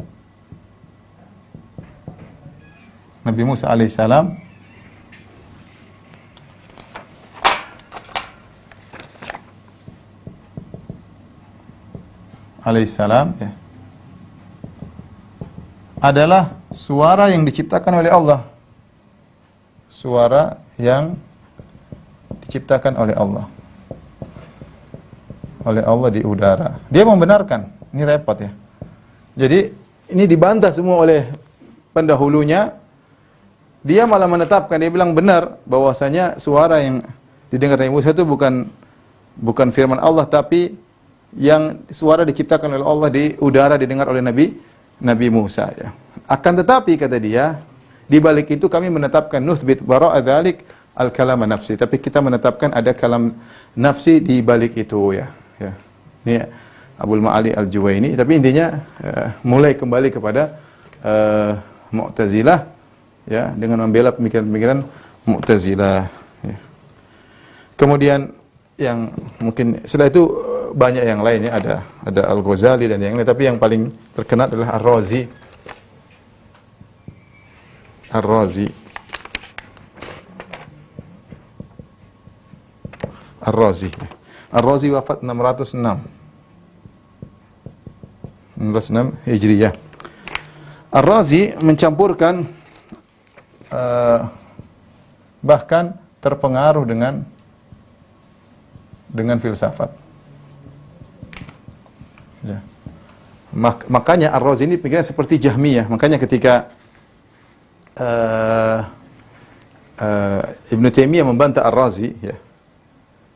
alaihissalam ya, adalah suara yang diciptakan oleh Allah. Suara yang diciptakan oleh Allah di udara. Dia membenarkan. Ini repot, ya. Jadi ini dibantah semua oleh pendahulunya. Dia malah menetapkan, dia bilang benar bahwasanya suara yang didengar Nabi Musa itu bukan firman Allah, tapi yang suara diciptakan oleh Allah di udara didengar oleh Nabi Musa, ya. Akan tetapi kata dia, di balik itu kami menetapkan nuthbit bara'a dzalik al-kalam nafsi. Tapi kita menetapkan ada kalam nafsi di balik itu, ya. Ya. Ini Abul Ma'ali Al-Juwaini, tapi intinya mulai kembali kepada Mu'tazilah, ya, dengan membela pemikiran-pemikiran Mu'tazilah, ya. Kemudian yang mungkin setelah itu banyak yang lainnya, ada Al-Ghazali dan yang lain, tapi yang paling terkenal adalah Ar-Razi. Ar-Razi. Ar-Razi wafat 606 Hijriyah. Ar-Razi mencampurkan bahkan terpengaruh dengan filsafat. Ya. Makanya Ar-Razi ini pikirnya seperti Jahmiyah. Makanya ketika Ibn Taimiyah membantah Ar-Razi, ya,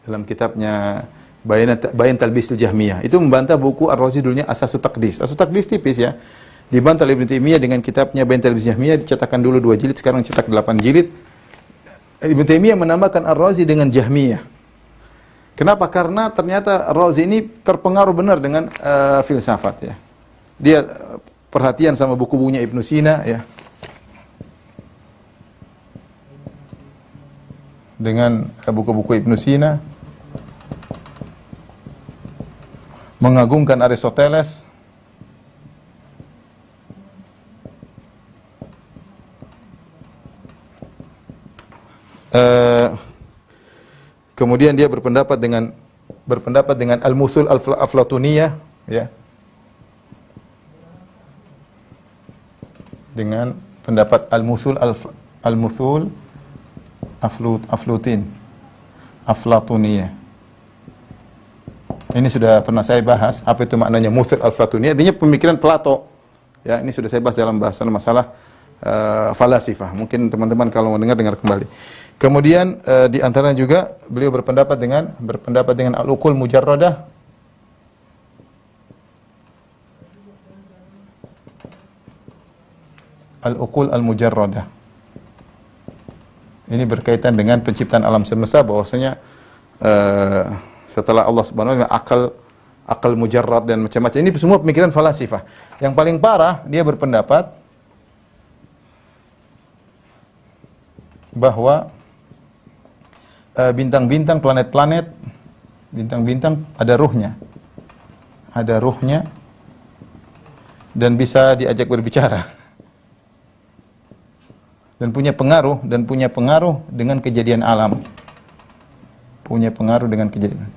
dalam kitabnya Bayan Talbisil Jahmiyah, itu membantah buku Ar-Razi dulunya Asasut Taqdis. Asasut Taqdis tipis, ya. Dibantah oleh Ibn Taimiyah dengan kitabnya Bayan Talbisil Jahmiyah, dicetakkan dulu 2 jilid, sekarang cetak 8 jilid. Ibn Taimiyah menamakan Ar-Razi dengan Jahmiyah. Kenapa? Karena ternyata Ar-Razi ini terpengaruh benar dengan filsafat, ya. Dia perhatian sama buku-bukunya Ibn Sina, ya. Dengan buku-buku Ibn Sina, mengagungkan Aristoteles, kemudian dia berpendapat dengan Al-Muthul Aflatuniyah, ya, dengan pendapat Al-Muthul Aflatuniyah. Ini sudah pernah saya bahas, apa itu maknanya Muthul Aflatuniyah? Artinya pemikiran Plato. Ya, ini sudah saya bahas dalam bahasan masalah falasifah. Mungkin teman-teman kalau mau dengar kembali. Kemudian di antaranya juga beliau berpendapat dengan al-uqul mujarradah. Al-uqul al-mujarradah. Ini berkaitan dengan penciptaan alam semesta, bahwasanya setelah Allah Subhanahu wa taala akal mujarrad dan macam-macam. Ini semua pemikiran falasifah. Yang paling parah, dia berpendapat bahwa bintang-bintang, planet-planet, bintang-bintang ada ruhnya. Ada ruhnya dan bisa diajak berbicara. Dan punya pengaruh dengan kejadian alam. Punya pengaruh dengan kejadian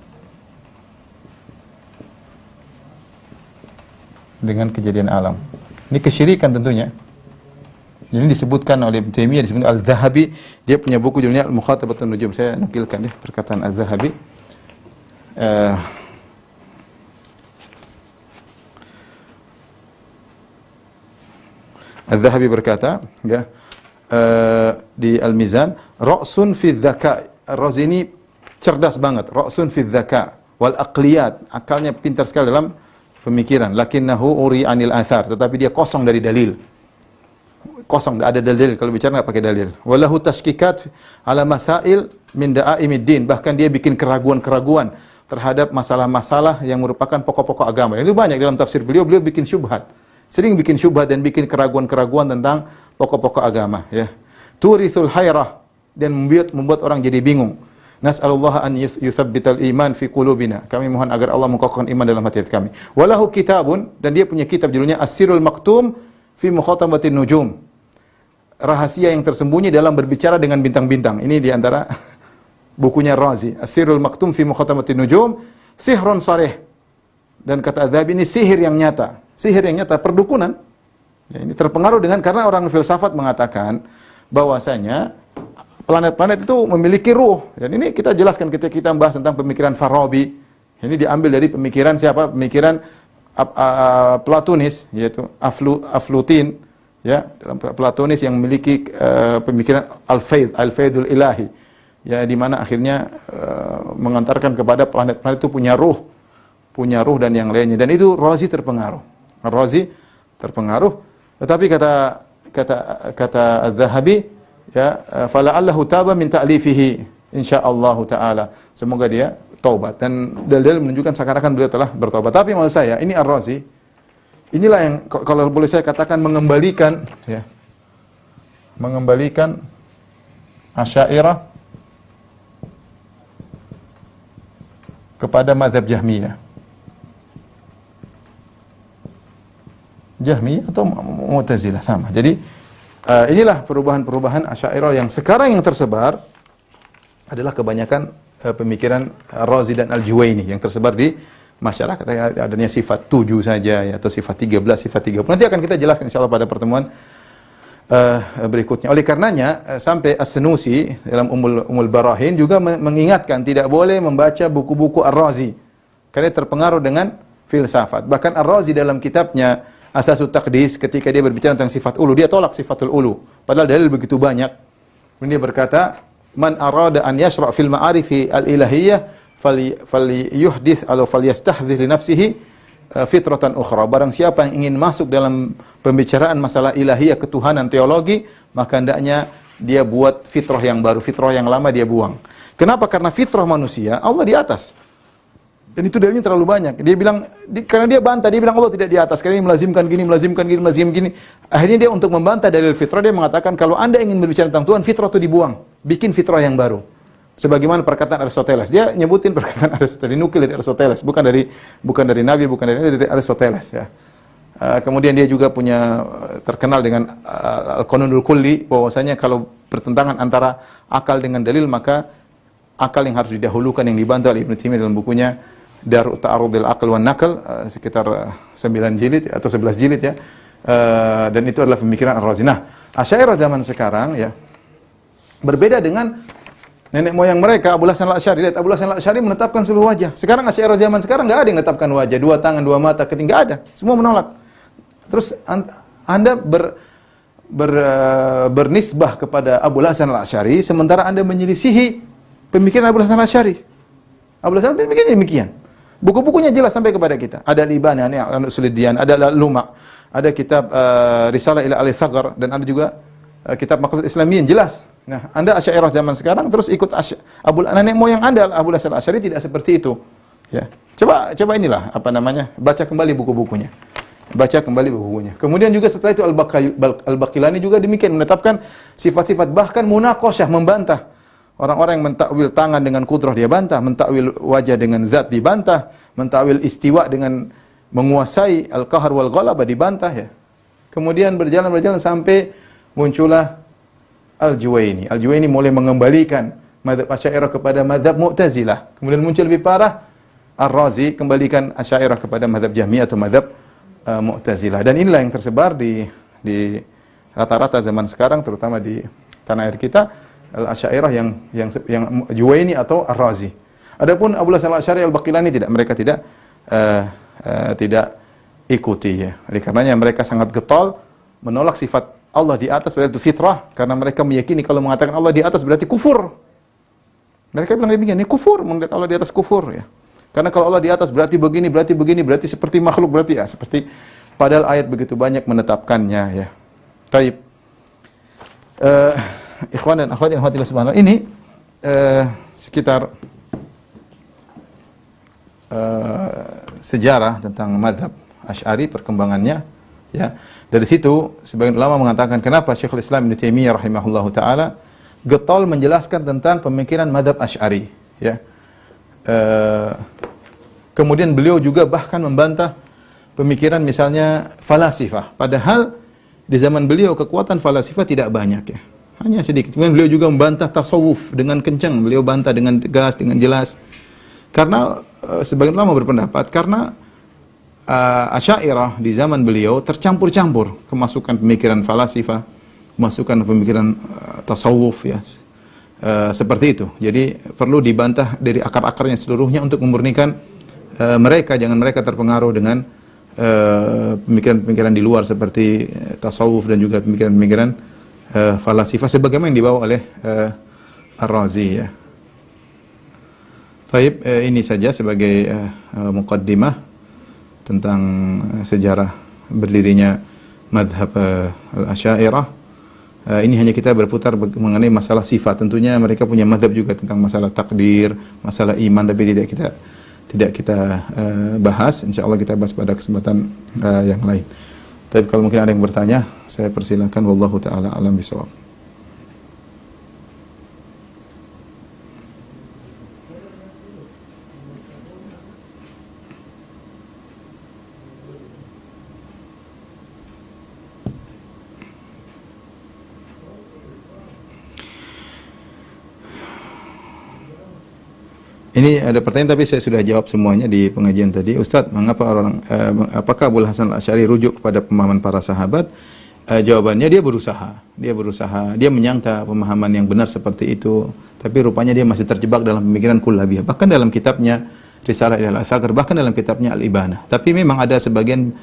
alam. Ini kesyirikan tentunya. Ini disebutkan oleh Ibnu Taimiyah, disebut Al-Zahabi, dia punya buku judulnya Al-Mukhatabatun Nujum. Saya nukilkan ya perkataan Al-Zahabi. Al-Zahabi berkata, ya, di Al-Mizan, ra'sun fi dzaka. Ar-Razi ini cerdas banget, ra'sun fi dzaka wal aqliyat, akalnya pintar sekali dalam pemikiran. Lakinnahu uri anil athar, tetapi dia kosong dari dalil. Kosong, tidak ada dalil, kalau bicara enggak pakai dalil. Walahu tashkikat ala masail min da'aimiddin, bahkan dia bikin keraguan-keraguan terhadap masalah-masalah yang merupakan pokok-pokok agama. Itu banyak dalam tafsir beliau bikin syubhat. Sering bikin syubhat dan bikin keraguan-keraguan tentang pokok-pokok agama, ya. Turithul hayrah, dan membuat orang jadi bingung. Nas'alullah an yuthabbital iman fi qulubina. Kami mohon agar Allah mengokohkan iman dalam hati kami. Walahu kitabun, dan dia punya kitab judulnya As-Sirrul Maktum fi Mukhatamatin Nujum. Rahasia yang tersembunyi dalam berbicara dengan bintang-bintang. Ini di antara bukunya Razi. As-Sirrul Maktum fi Mukhatamatin Nujum, sihrun sarih. Dan kata Adzabi, ini sihir yang nyata. Sihir yang nyata, perdukunan. Ya, ini terpengaruh karena orang filsafat mengatakan bahwasanya planet-planet itu memiliki ruh. Dan ini kita jelaskan ketika kita membahas tentang pemikiran Farabi. Ini diambil dari pemikiran siapa? Pemikiran Platonis, yaitu Aflutin, ya, dalam Platonis yang memiliki pemikiran al-faidul ilahi, ya, di mana akhirnya mengantarkan kepada planet-planet itu punya ruh dan yang lainnya. Dan itu Razi terpengaruh. Razi terpengaruh, tetapi kata Az-Zahabi, ya, fala'allahu taba min ta'lifihi insyaallah taala. Semoga dia taubat, dan dalil menunjukkan seakan-akan beliau telah bertobat. Tapi maksud saya, ini Ar-Razi, inilah yang kalau boleh saya katakan mengembalikan Asy'ariyah kepada mazhab Jahmiyah. Jahmiyah atau Mu'tazilah sama. Jadi inilah perubahan-perubahan Asy'ariyah yang sekarang yang tersebar adalah kebanyakan pemikiran Ar-Razi dan Al-Juwaini yang tersebar di masyarakat. Adanya sifat 7 saja ya, atau sifat 13, sifat 30. Nanti akan kita jelaskan insyaallah pada pertemuan berikutnya. Oleh karenanya sampai As-Sanusi dalam Ummul Barahin juga mengingatkan tidak boleh membaca buku-buku Ar-Razi karena terpengaruh dengan filsafat. Bahkan Ar-Razi dalam kitabnya Asasut Taqdis ketika dia berbicara tentang sifat ulu, dia tolak sifatul ulu. Padahal dalil begitu banyak. Kemudian dia berkata, "Man arada an yashra' fil ma'arifi al-ilahiyyah falyuhdits atau falyastahdhir li nafsihi fitratan ukhra." Barang siapa yang ingin masuk dalam pembicaraan masalah ilahiyah, ketuhanan, teologi, maka hendaknya dia buat fitrah yang baru, fitrah yang lama dia buang. Kenapa? Karena fitrah manusia Allah di atas. Dan itu dalilnya terlalu banyak. Dia bilang, karena dia bantah, dia bilang Allah tidak di atas. Karena ini melazimkan gini, melazimkan gini, melazimkan gini. Akhirnya dia untuk membantah dalil fitrah, dia mengatakan kalau Anda ingin berbicara tentang Tuhan, fitrah itu dibuang. Bikin fitrah yang baru. Sebagaimana perkataan Aristoteles. Dia nyebutin perkataan Aristoteles, dinukil dari Aristoteles. Bukan dari Nabi, bukan dari Aristoteles. Ya. Kemudian dia juga punya terkenal dengan Al-Qanunul Kulli, bahwasanya kalau pertentangan antara akal dengan dalil, maka akal yang harus didahulukan, yang dibantah oleh Ibnu Taimiyah dalam bukunya Dar'u Ta'arudil Aql wan Naql, sekitar 9 jilid atau 11 jilid ya. Dan itu adalah pemikiran Ar-Razi. Nah, Asy'ariyah zaman sekarang ya berbeda dengan nenek moyang mereka, Abu Hasan Al-Asy'ari. Lihat, Abu Hasan Al-Asy'ari menetapkan seluruh wajah. Sekarang Asy'ariyah zaman sekarang enggak ada yang menetapkan wajah, 2 tangan, 2 mata, ketiga, enggak ada. Semua menolak. Terus Anda bernisbah kepada Abu Hasan Al-Asy'ari sementara Anda menyelisihi pemikiran Abu Hasan Al-Asy'ari. Abu Hasan berpikir demikian. Buku-bukunya jelas sampai kepada kita. Ada Al-Ibana, Al-Usuluddin, ada Al-Luma, ada kitab Risalah ila Al-Thaghar, dan ada juga kitab Maqalat Islamiyyin, jelas. Nah, Anda Asy'ariyah zaman sekarang terus ikut nenek moyang Anda Abu Hasan Al-Asy'ari tidak seperti itu. Ya. Coba inilah baca kembali buku-bukunya. Baca kembali buku-bukunya. Kemudian juga setelah itu Al-Baqilani juga demikian menetapkan sifat-sifat, bahkan munaqasyah, membantah. Orang-orang yang mentakwil tangan dengan kudrah dia bantah, mentakwil wajah dengan zat dibantah, mentakwil istiwa dengan menguasai al-qahar wal ghalabah dibantah ya. Kemudian berjalan sampai muncullah Al-Juwaini. Al-Juwaini mulai mengembalikan mazhab Asy'ariyah kepada mazhab Mu'tazilah. Kemudian muncul lebih parah Ar-Razi kembalikan Asy'ariyah kepada mazhab Jahmiyah atau mazhab Mu'tazilah. Dan inilah yang tersebar di rata-rata zaman sekarang, terutama di tanah air kita. Al-Asy'ariyah yang Juwaini atau Ar-Razi. Adapun Abu Hasan Al-Asy'ari, Al-Baqilani mereka tidak ikuti ya. Oleh karenanya mereka sangat getol menolak sifat Allah di atas, berarti itu fitrah, karena mereka meyakini kalau mengatakan Allah di atas berarti kufur. Mereka bilang demikian, ini kufur, mengatakan Allah di atas kufur ya. Karena kalau Allah di atas berarti begini, berarti seperti makhluk, berarti ya seperti, padahal ayat begitu banyak menetapkannya ya. Taib. Ikhwan dan akhwat yang dirahmati subhanahu ini sekitar sejarah tentang mazhab Asy'ari, perkembangannya ya. Dari situ sebagian ulama mengatakan kenapa Syekhul Islam Ibnu Taimiyah rahimahullahu taala getol menjelaskan tentang pemikiran mazhab Asy'ari ya. Kemudian beliau juga bahkan membantah pemikiran misalnya falasifah, padahal di zaman beliau kekuatan falasifah tidak banyak ya. Hanya sedikit. Kemudian beliau juga membantah tasawuf dengan kencang. Beliau bantah dengan tegas, dengan jelas. Karena sebagian ulama berpendapat karena Asy'ariyah di zaman beliau tercampur-campur kemasukan pemikiran falasifah, kemasukan pemikiran tasawuf ya. Seperti itu. Jadi perlu dibantah dari akar-akarnya seluruhnya untuk memurnikan mereka, jangan mereka terpengaruh dengan pemikiran-pemikiran di luar seperti tasawuf dan juga pemikiran-pemikiran falasifah sebagaimana yang dibawa oleh Ar-Razi ya. Baik, ini saja sebagai muqaddimah tentang sejarah berdirinya mazhab Al-Asy'ariyah. Ini hanya kita berputar mengenai masalah sifat. Tentunya mereka punya mazhab juga tentang masalah takdir, masalah iman, tapi tidak kita bahas. Insyaallah kita bahas pada kesempatan yang lain. Tapi kalau mungkin ada yang bertanya, saya persilakan. Wallahu ta'ala alam bisawab. Ini ada pertanyaan tapi saya sudah jawab semuanya di pengajian tadi. Ustadz, mengapa apakah Abu Hasan Al-Asy'ari rujuk kepada pemahaman para sahabat? Jawabannya dia berusaha, dia menyangka pemahaman yang benar seperti itu, tapi rupanya dia masih terjebak dalam pemikiran kullabiyah. Bahkan dalam kitabnya Risalah Ilal Atsakir, bahkan dalam kitabnya Al-Ibanah. Tapi memang ada sebagian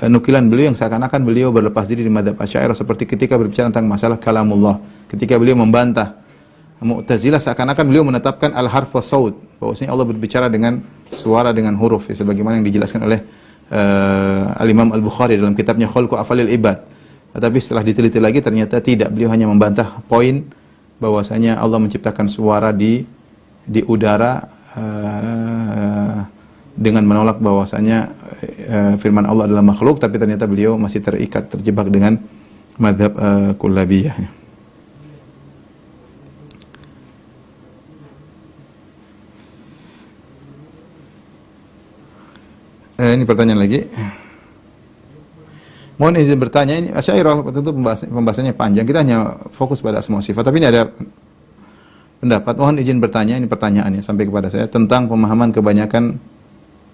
nukilan beliau yang seakan-akan beliau berlepas diri di mazhab Asy'ariyah, seperti ketika berbicara tentang masalah kalamullah. Ketika beliau membantah Mu'tazilah, seakan-akan beliau menetapkan al-harf wa saut, bahwasanya Allah berbicara dengan suara, dengan huruf, ya, sebagaimana yang dijelaskan oleh Al-Imam Al-Bukhari dalam kitabnya Khalqu Af'alil Ibad. Tetapi setelah diteliti lagi ternyata tidak, beliau hanya membantah poin bahwasanya Allah menciptakan suara di udara dengan menolak bahwasanya firman Allah adalah makhluk, tapi ternyata beliau masih terjebak dengan mazhab kullabiyah. Ini pertanyaan lagi. Mohon izin bertanya, ini Asy'ariyah tentu pembahasannya panjang. Kita hanya fokus pada asma wa sifat. Tapi ini ada pendapat. Mohon izin bertanya, ini pertanyaannya sampai kepada saya tentang pemahaman kebanyakan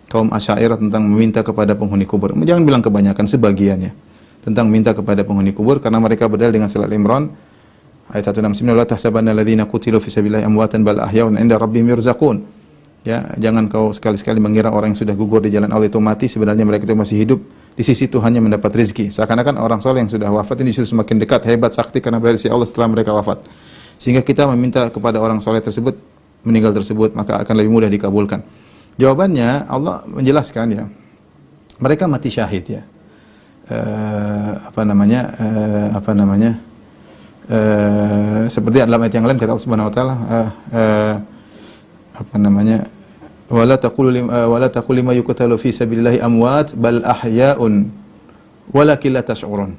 kaum Asy'ariyah tentang meminta kepada penghuni kubur. Jangan bilang kebanyakan, sebagian ya. Tentang minta kepada penghuni kubur karena mereka berdalil dengan surat Al-Imran ayat 169, la tahsabanna alladziina qutilu fi sabilillahi amwatan bal ahya'un 'inda rabbihim yurzaqun. Ya, jangan kau sekali-sekali mengira orang yang sudah gugur di jalan Allah itu mati, sebenarnya mereka itu masih hidup di sisi Tuhannya mendapat rezeki. Seakan-akan orang soleh yang sudah wafat ini justru semakin dekat, hebat, sakti karena berada di sisi Allah setelah mereka wafat. Sehingga kita meminta kepada orang soleh tersebut, meninggal tersebut, maka akan lebih mudah dikabulkan. Jawabannya Allah menjelaskan ya, mereka mati syahid ya. Seperti dalam ayat yang lain kata Allah Subhanahu wa taala, wala taqulu lima yuqtalu fi sabilillahi amwat bal ahya'un walakin la tash'urun.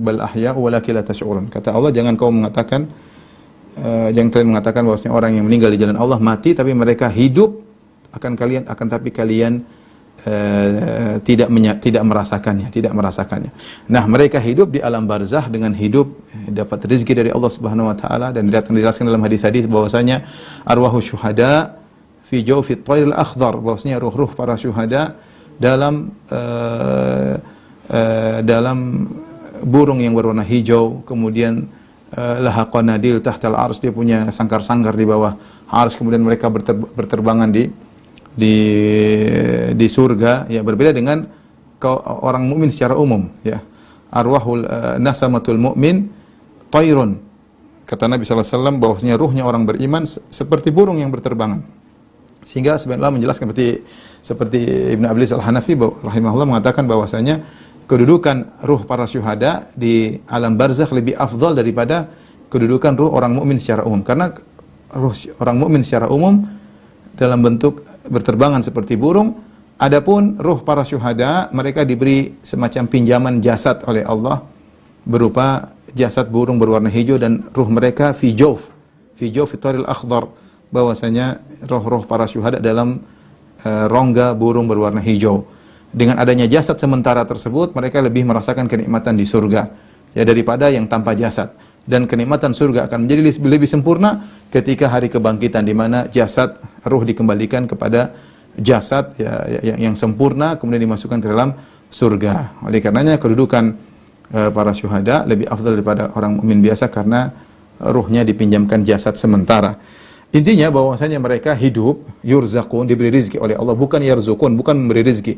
Bal ahya'u walakin la tash'urun. Kata Allah, jangan kalian mengatakan bahwasanya orang yang meninggal di jalan Allah mati, tapi mereka hidup, tapi kalian tidak merasakannya. Nah, mereka hidup di alam barzah dengan hidup dapat rezeki dari Allah Subhanahu wa taala, dan dijelaskan dalam hadis-hadis bahwasanya arwahu syuhada fi jawfi at-tayr al-akhdar, bahwasanya ruh-ruh para syuhada dalam burung yang berwarna hijau, kemudian laha qanadil tahtal arsy, dia punya sangkar-sangkar di bawah arsy, kemudian mereka berterbangan di surga ya, berbeda dengan orang mukmin secara umum ya. Arwahul nasamatul mu'min tayrun, kata Nabi sallallahu alaihi wasallam bahwasanya ruhnya orang beriman seperti burung yang berterbangan. Sehingga sebenarnya menjelaskan seperti Ibnu Ablis Al-Hanafi rahimahullah mengatakan bahwasanya kedudukan ruh para syuhada di alam barzakh lebih afdal daripada kedudukan ruh orang mukmin secara umum, karena ruh orang mukmin secara umum dalam bentuk berterbangan seperti burung. Adapun ruh para syuhada, mereka diberi semacam pinjaman jasad oleh Allah berupa jasad burung berwarna hijau, dan ruh mereka fi jawf at-tayr al-akhdar, bahwasanya roh-roh para syuhada dalam rongga burung berwarna hijau. Dengan adanya jasad sementara tersebut, mereka lebih merasakan kenikmatan di surga ya daripada yang tanpa jasad. Dan kenikmatan surga akan menjadi lebih sempurna ketika hari kebangkitan, di mana jasad, ruh dikembalikan kepada jasad ya, yang sempurna, kemudian dimasukkan ke dalam surga. Oleh karenanya kedudukan para syuhada lebih afdal daripada orang mukmin biasa, karena ruhnya dipinjamkan jasad sementara. Intinya bahwasanya mereka hidup, yurzaqun, diberi rezeki oleh Allah, bukan yarzukun, bukan memberi rezeki,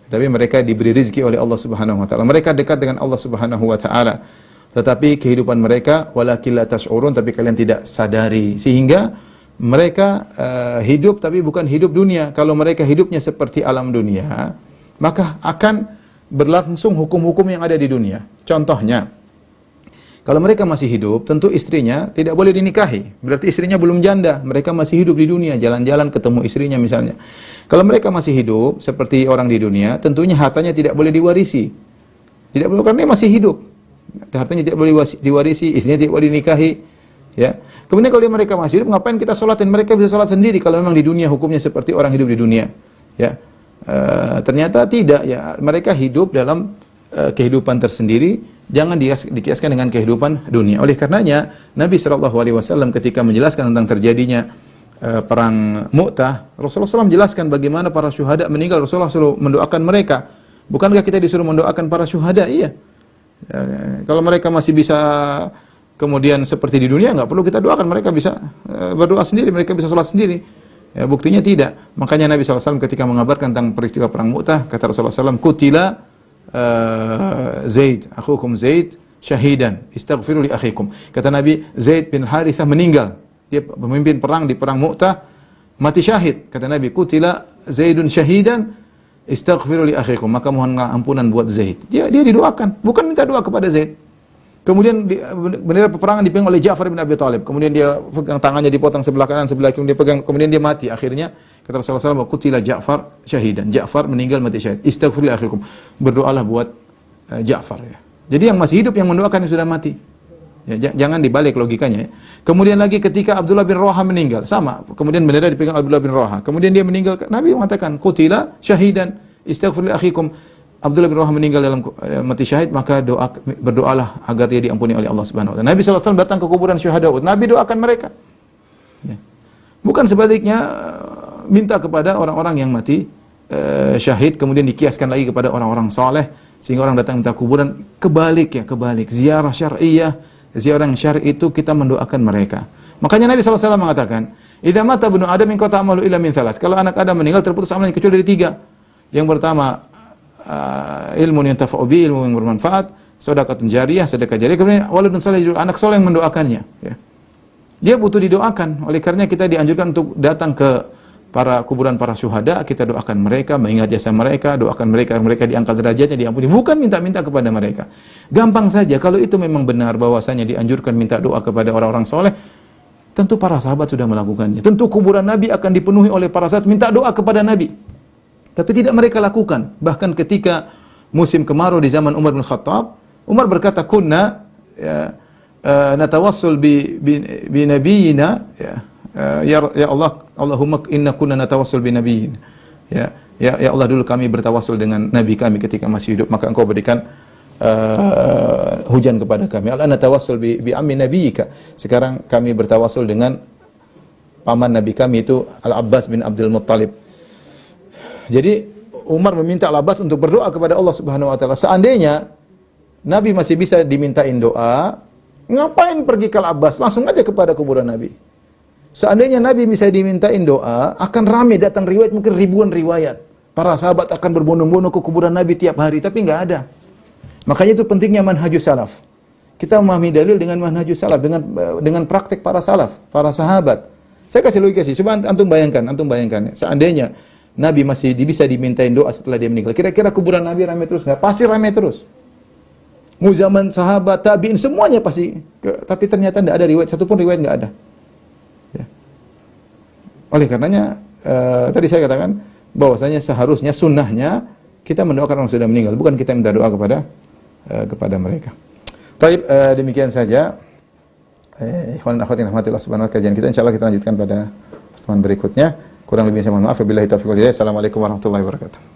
tapi mereka diberi rezeki oleh Allah Subhanahu wa taala. Mereka dekat dengan Allah Subhanahu wa taala. Tetapi kehidupan mereka walakin la tash'urun, tapi kalian tidak sadari, sehingga mereka hidup tapi bukan hidup dunia. Kalau mereka hidupnya seperti alam dunia, maka akan berlangsung hukum-hukum yang ada di dunia. Contohnya, kalau mereka masih hidup, tentu istrinya tidak boleh dinikahi. Berarti istrinya belum janda. Mereka masih hidup di dunia, jalan-jalan ketemu istrinya misalnya. Kalau mereka masih hidup seperti orang di dunia, tentunya hartanya tidak boleh diwarisi. Tidak boleh, karena dia masih hidup. Hartanya tidak boleh diwarisi, istrinya tidak boleh dinikahi. Ya. Kemudian kalau mereka masih hidup, ngapain kita sholatin? Mereka bisa sholat sendiri kalau memang di dunia hukumnya seperti orang hidup di dunia. Ya. Ternyata tidak. Ya. Mereka hidup dalam kehidupan tersendiri, jangan dikiaskan dengan kehidupan dunia. Oleh karenanya Nabi SAW ketika menjelaskan tentang terjadinya perang Mu'tah, Rasulullah SAW jelaskan bagaimana para syuhada meninggal. Rasulullah SAW mendoakan mereka. Bukankah kita disuruh mendoakan para syuhada? Iya. Kalau mereka masih bisa kemudian seperti di dunia, nggak perlu kita doakan. Mereka bisa berdoa sendiri, mereka bisa sholat sendiri. Buktinya tidak. Makanya Nabi SAW ketika mengabarkan tentang peristiwa perang Mu'tah, kata Rasulullah SAW, Kutila Zaid, akhukum Zaid, syahidan, istaghfiru li akhikum. Kata Nabi, Zaid bin Harithah meninggal. Dia pemimpin perang di perang Mu'tah, mati syahid. Kata Nabi, Kutila Zaidun syahidan, istaghfiru li akhikum. Maka mohonlah ampunan buat Zaid. Dia didoakan, bukan minta doa kepada Zaid. Kemudian bendera peperangan dipegang oleh Ja'far bin Abi Thalib. Kemudian dia pegang tangannya, dipotong sebelah kanan, sebelah kiri, dia pegang, kemudian dia mati. Akhirnya kata Rasulullah SAW, Qutila Ja'far syahidan. Ja'far meninggal mati syahid. Istaghfir li akhikum. Berdoalah buat Ja'far ya. Jadi yang masih hidup yang mendoakan yang sudah mati. Ya, jangan dibalik logikanya ya. Kemudian lagi ketika Abdullah bin Rawaha meninggal, sama. Kemudian bendera dipegang Abdullah bin Rawaha. Kemudian dia meninggal, Nabi mengatakan, Qutila syahidan. Istaghfir li akhikum. Abdullah bin Rawaha meninggal dalam mati syahid, maka berdoalah agar dia diampuni oleh Allah Subhanahu wa taala. Nabi sallallahu alaihi wasallam datang ke kuburan syuhada Uhud. Nabi doakan mereka. Ya. Bukan sebaliknya minta kepada orang-orang yang mati syahid kemudian dikiaskan lagi kepada orang-orang saleh sehingga orang datang minta kuburan. Kebalik ya, kebalik. Ziarah syar'iyyah, ziarah yang syar'i itu kita mendoakan mereka. Makanya Nabi sallallahu alaihi wasallam mengatakan, "Idza mata ibnu Adam min qata amalu illa min thalath." Kalau anak Adam meninggal terputus amalannya kecuali dari 3. Yang pertama ilmu yang tafa'u bi, ilmu yang bermanfaat, sedekah jariyah, sedekah jariyah, kemudian waladun saleh, anak saleh yang mendoakannya ya. Dia butuh didoakan. Oleh karenanya kita dianjurkan untuk datang ke kuburan para syuhada, kita doakan mereka, mengingat jasa mereka, doakan mereka diangkat derajatnya, diampuni, bukan minta-minta kepada mereka. Gampang saja kalau itu memang benar bahwasanya dianjurkan minta doa kepada orang-orang soleh, tentu para sahabat sudah melakukannya. Tentu kuburan Nabi akan dipenuhi oleh para sahabat minta doa kepada Nabi. Tapi tidak mereka lakukan. Bahkan ketika musim kemarau di zaman Umar bin Khattab, Umar berkata, "Kunna ya, natawassul bi nabiyina ya Allah, Allahumma inna kunna natawassul bi nabiyina." Ya Allah, dulu kami bertawassul dengan nabi kami ketika masih hidup, maka Engkau berikan hujan kepada kami. Al natawassul bi ammi nabiyika. Sekarang kami bertawassul dengan paman nabi kami itu Al-Abbas bin Abdul Muttalib. Jadi Umar meminta Al-Abbas untuk berdoa kepada Allah Subhanahu wa taala. Seandainya Nabi masih bisa dimintain doa, ngapain pergi ke Al-Abbas? Langsung aja kepada kuburan Nabi. Seandainya Nabi bisa dimintain doa, akan ramai datang riwayat, mungkin ribuan riwayat. Para sahabat akan berbondong-bondong ke kuburan Nabi tiap hari, tapi enggak ada. Makanya itu pentingnya manhajus salaf. Kita memahami dalil dengan manhajus salaf, dengan praktek para salaf, para sahabat. Saya kasih logika sih, coba antum bayangkan. Seandainya Nabi masih bisa dimintain doa setelah dia meninggal, kira-kira kuburan Nabi ramai terus nggak? Pasti ramai terus. Mu zaman sahabat, tabi'in, semuanya pasti. Tapi ternyata tidak ada riwayat, satupun riwayat nggak ada. Ya. Oleh karenanya, tadi saya katakan bahwasanya seharusnya sunnahnya kita mendoakan orang sudah meninggal, bukan kita minta doa kepada mereka. Baik, demikian saja. Ikhwan dan akhwat yang rahmatillah subhanahu wa ta'ala, kajian kita insyaallah kita lanjutkan pada pertemuan berikutnya. Kurang lebih saya mohon maaf. Wabillahi taufiq wal hidayah. Assalamualaikum warahmatullahi wabarakatuh.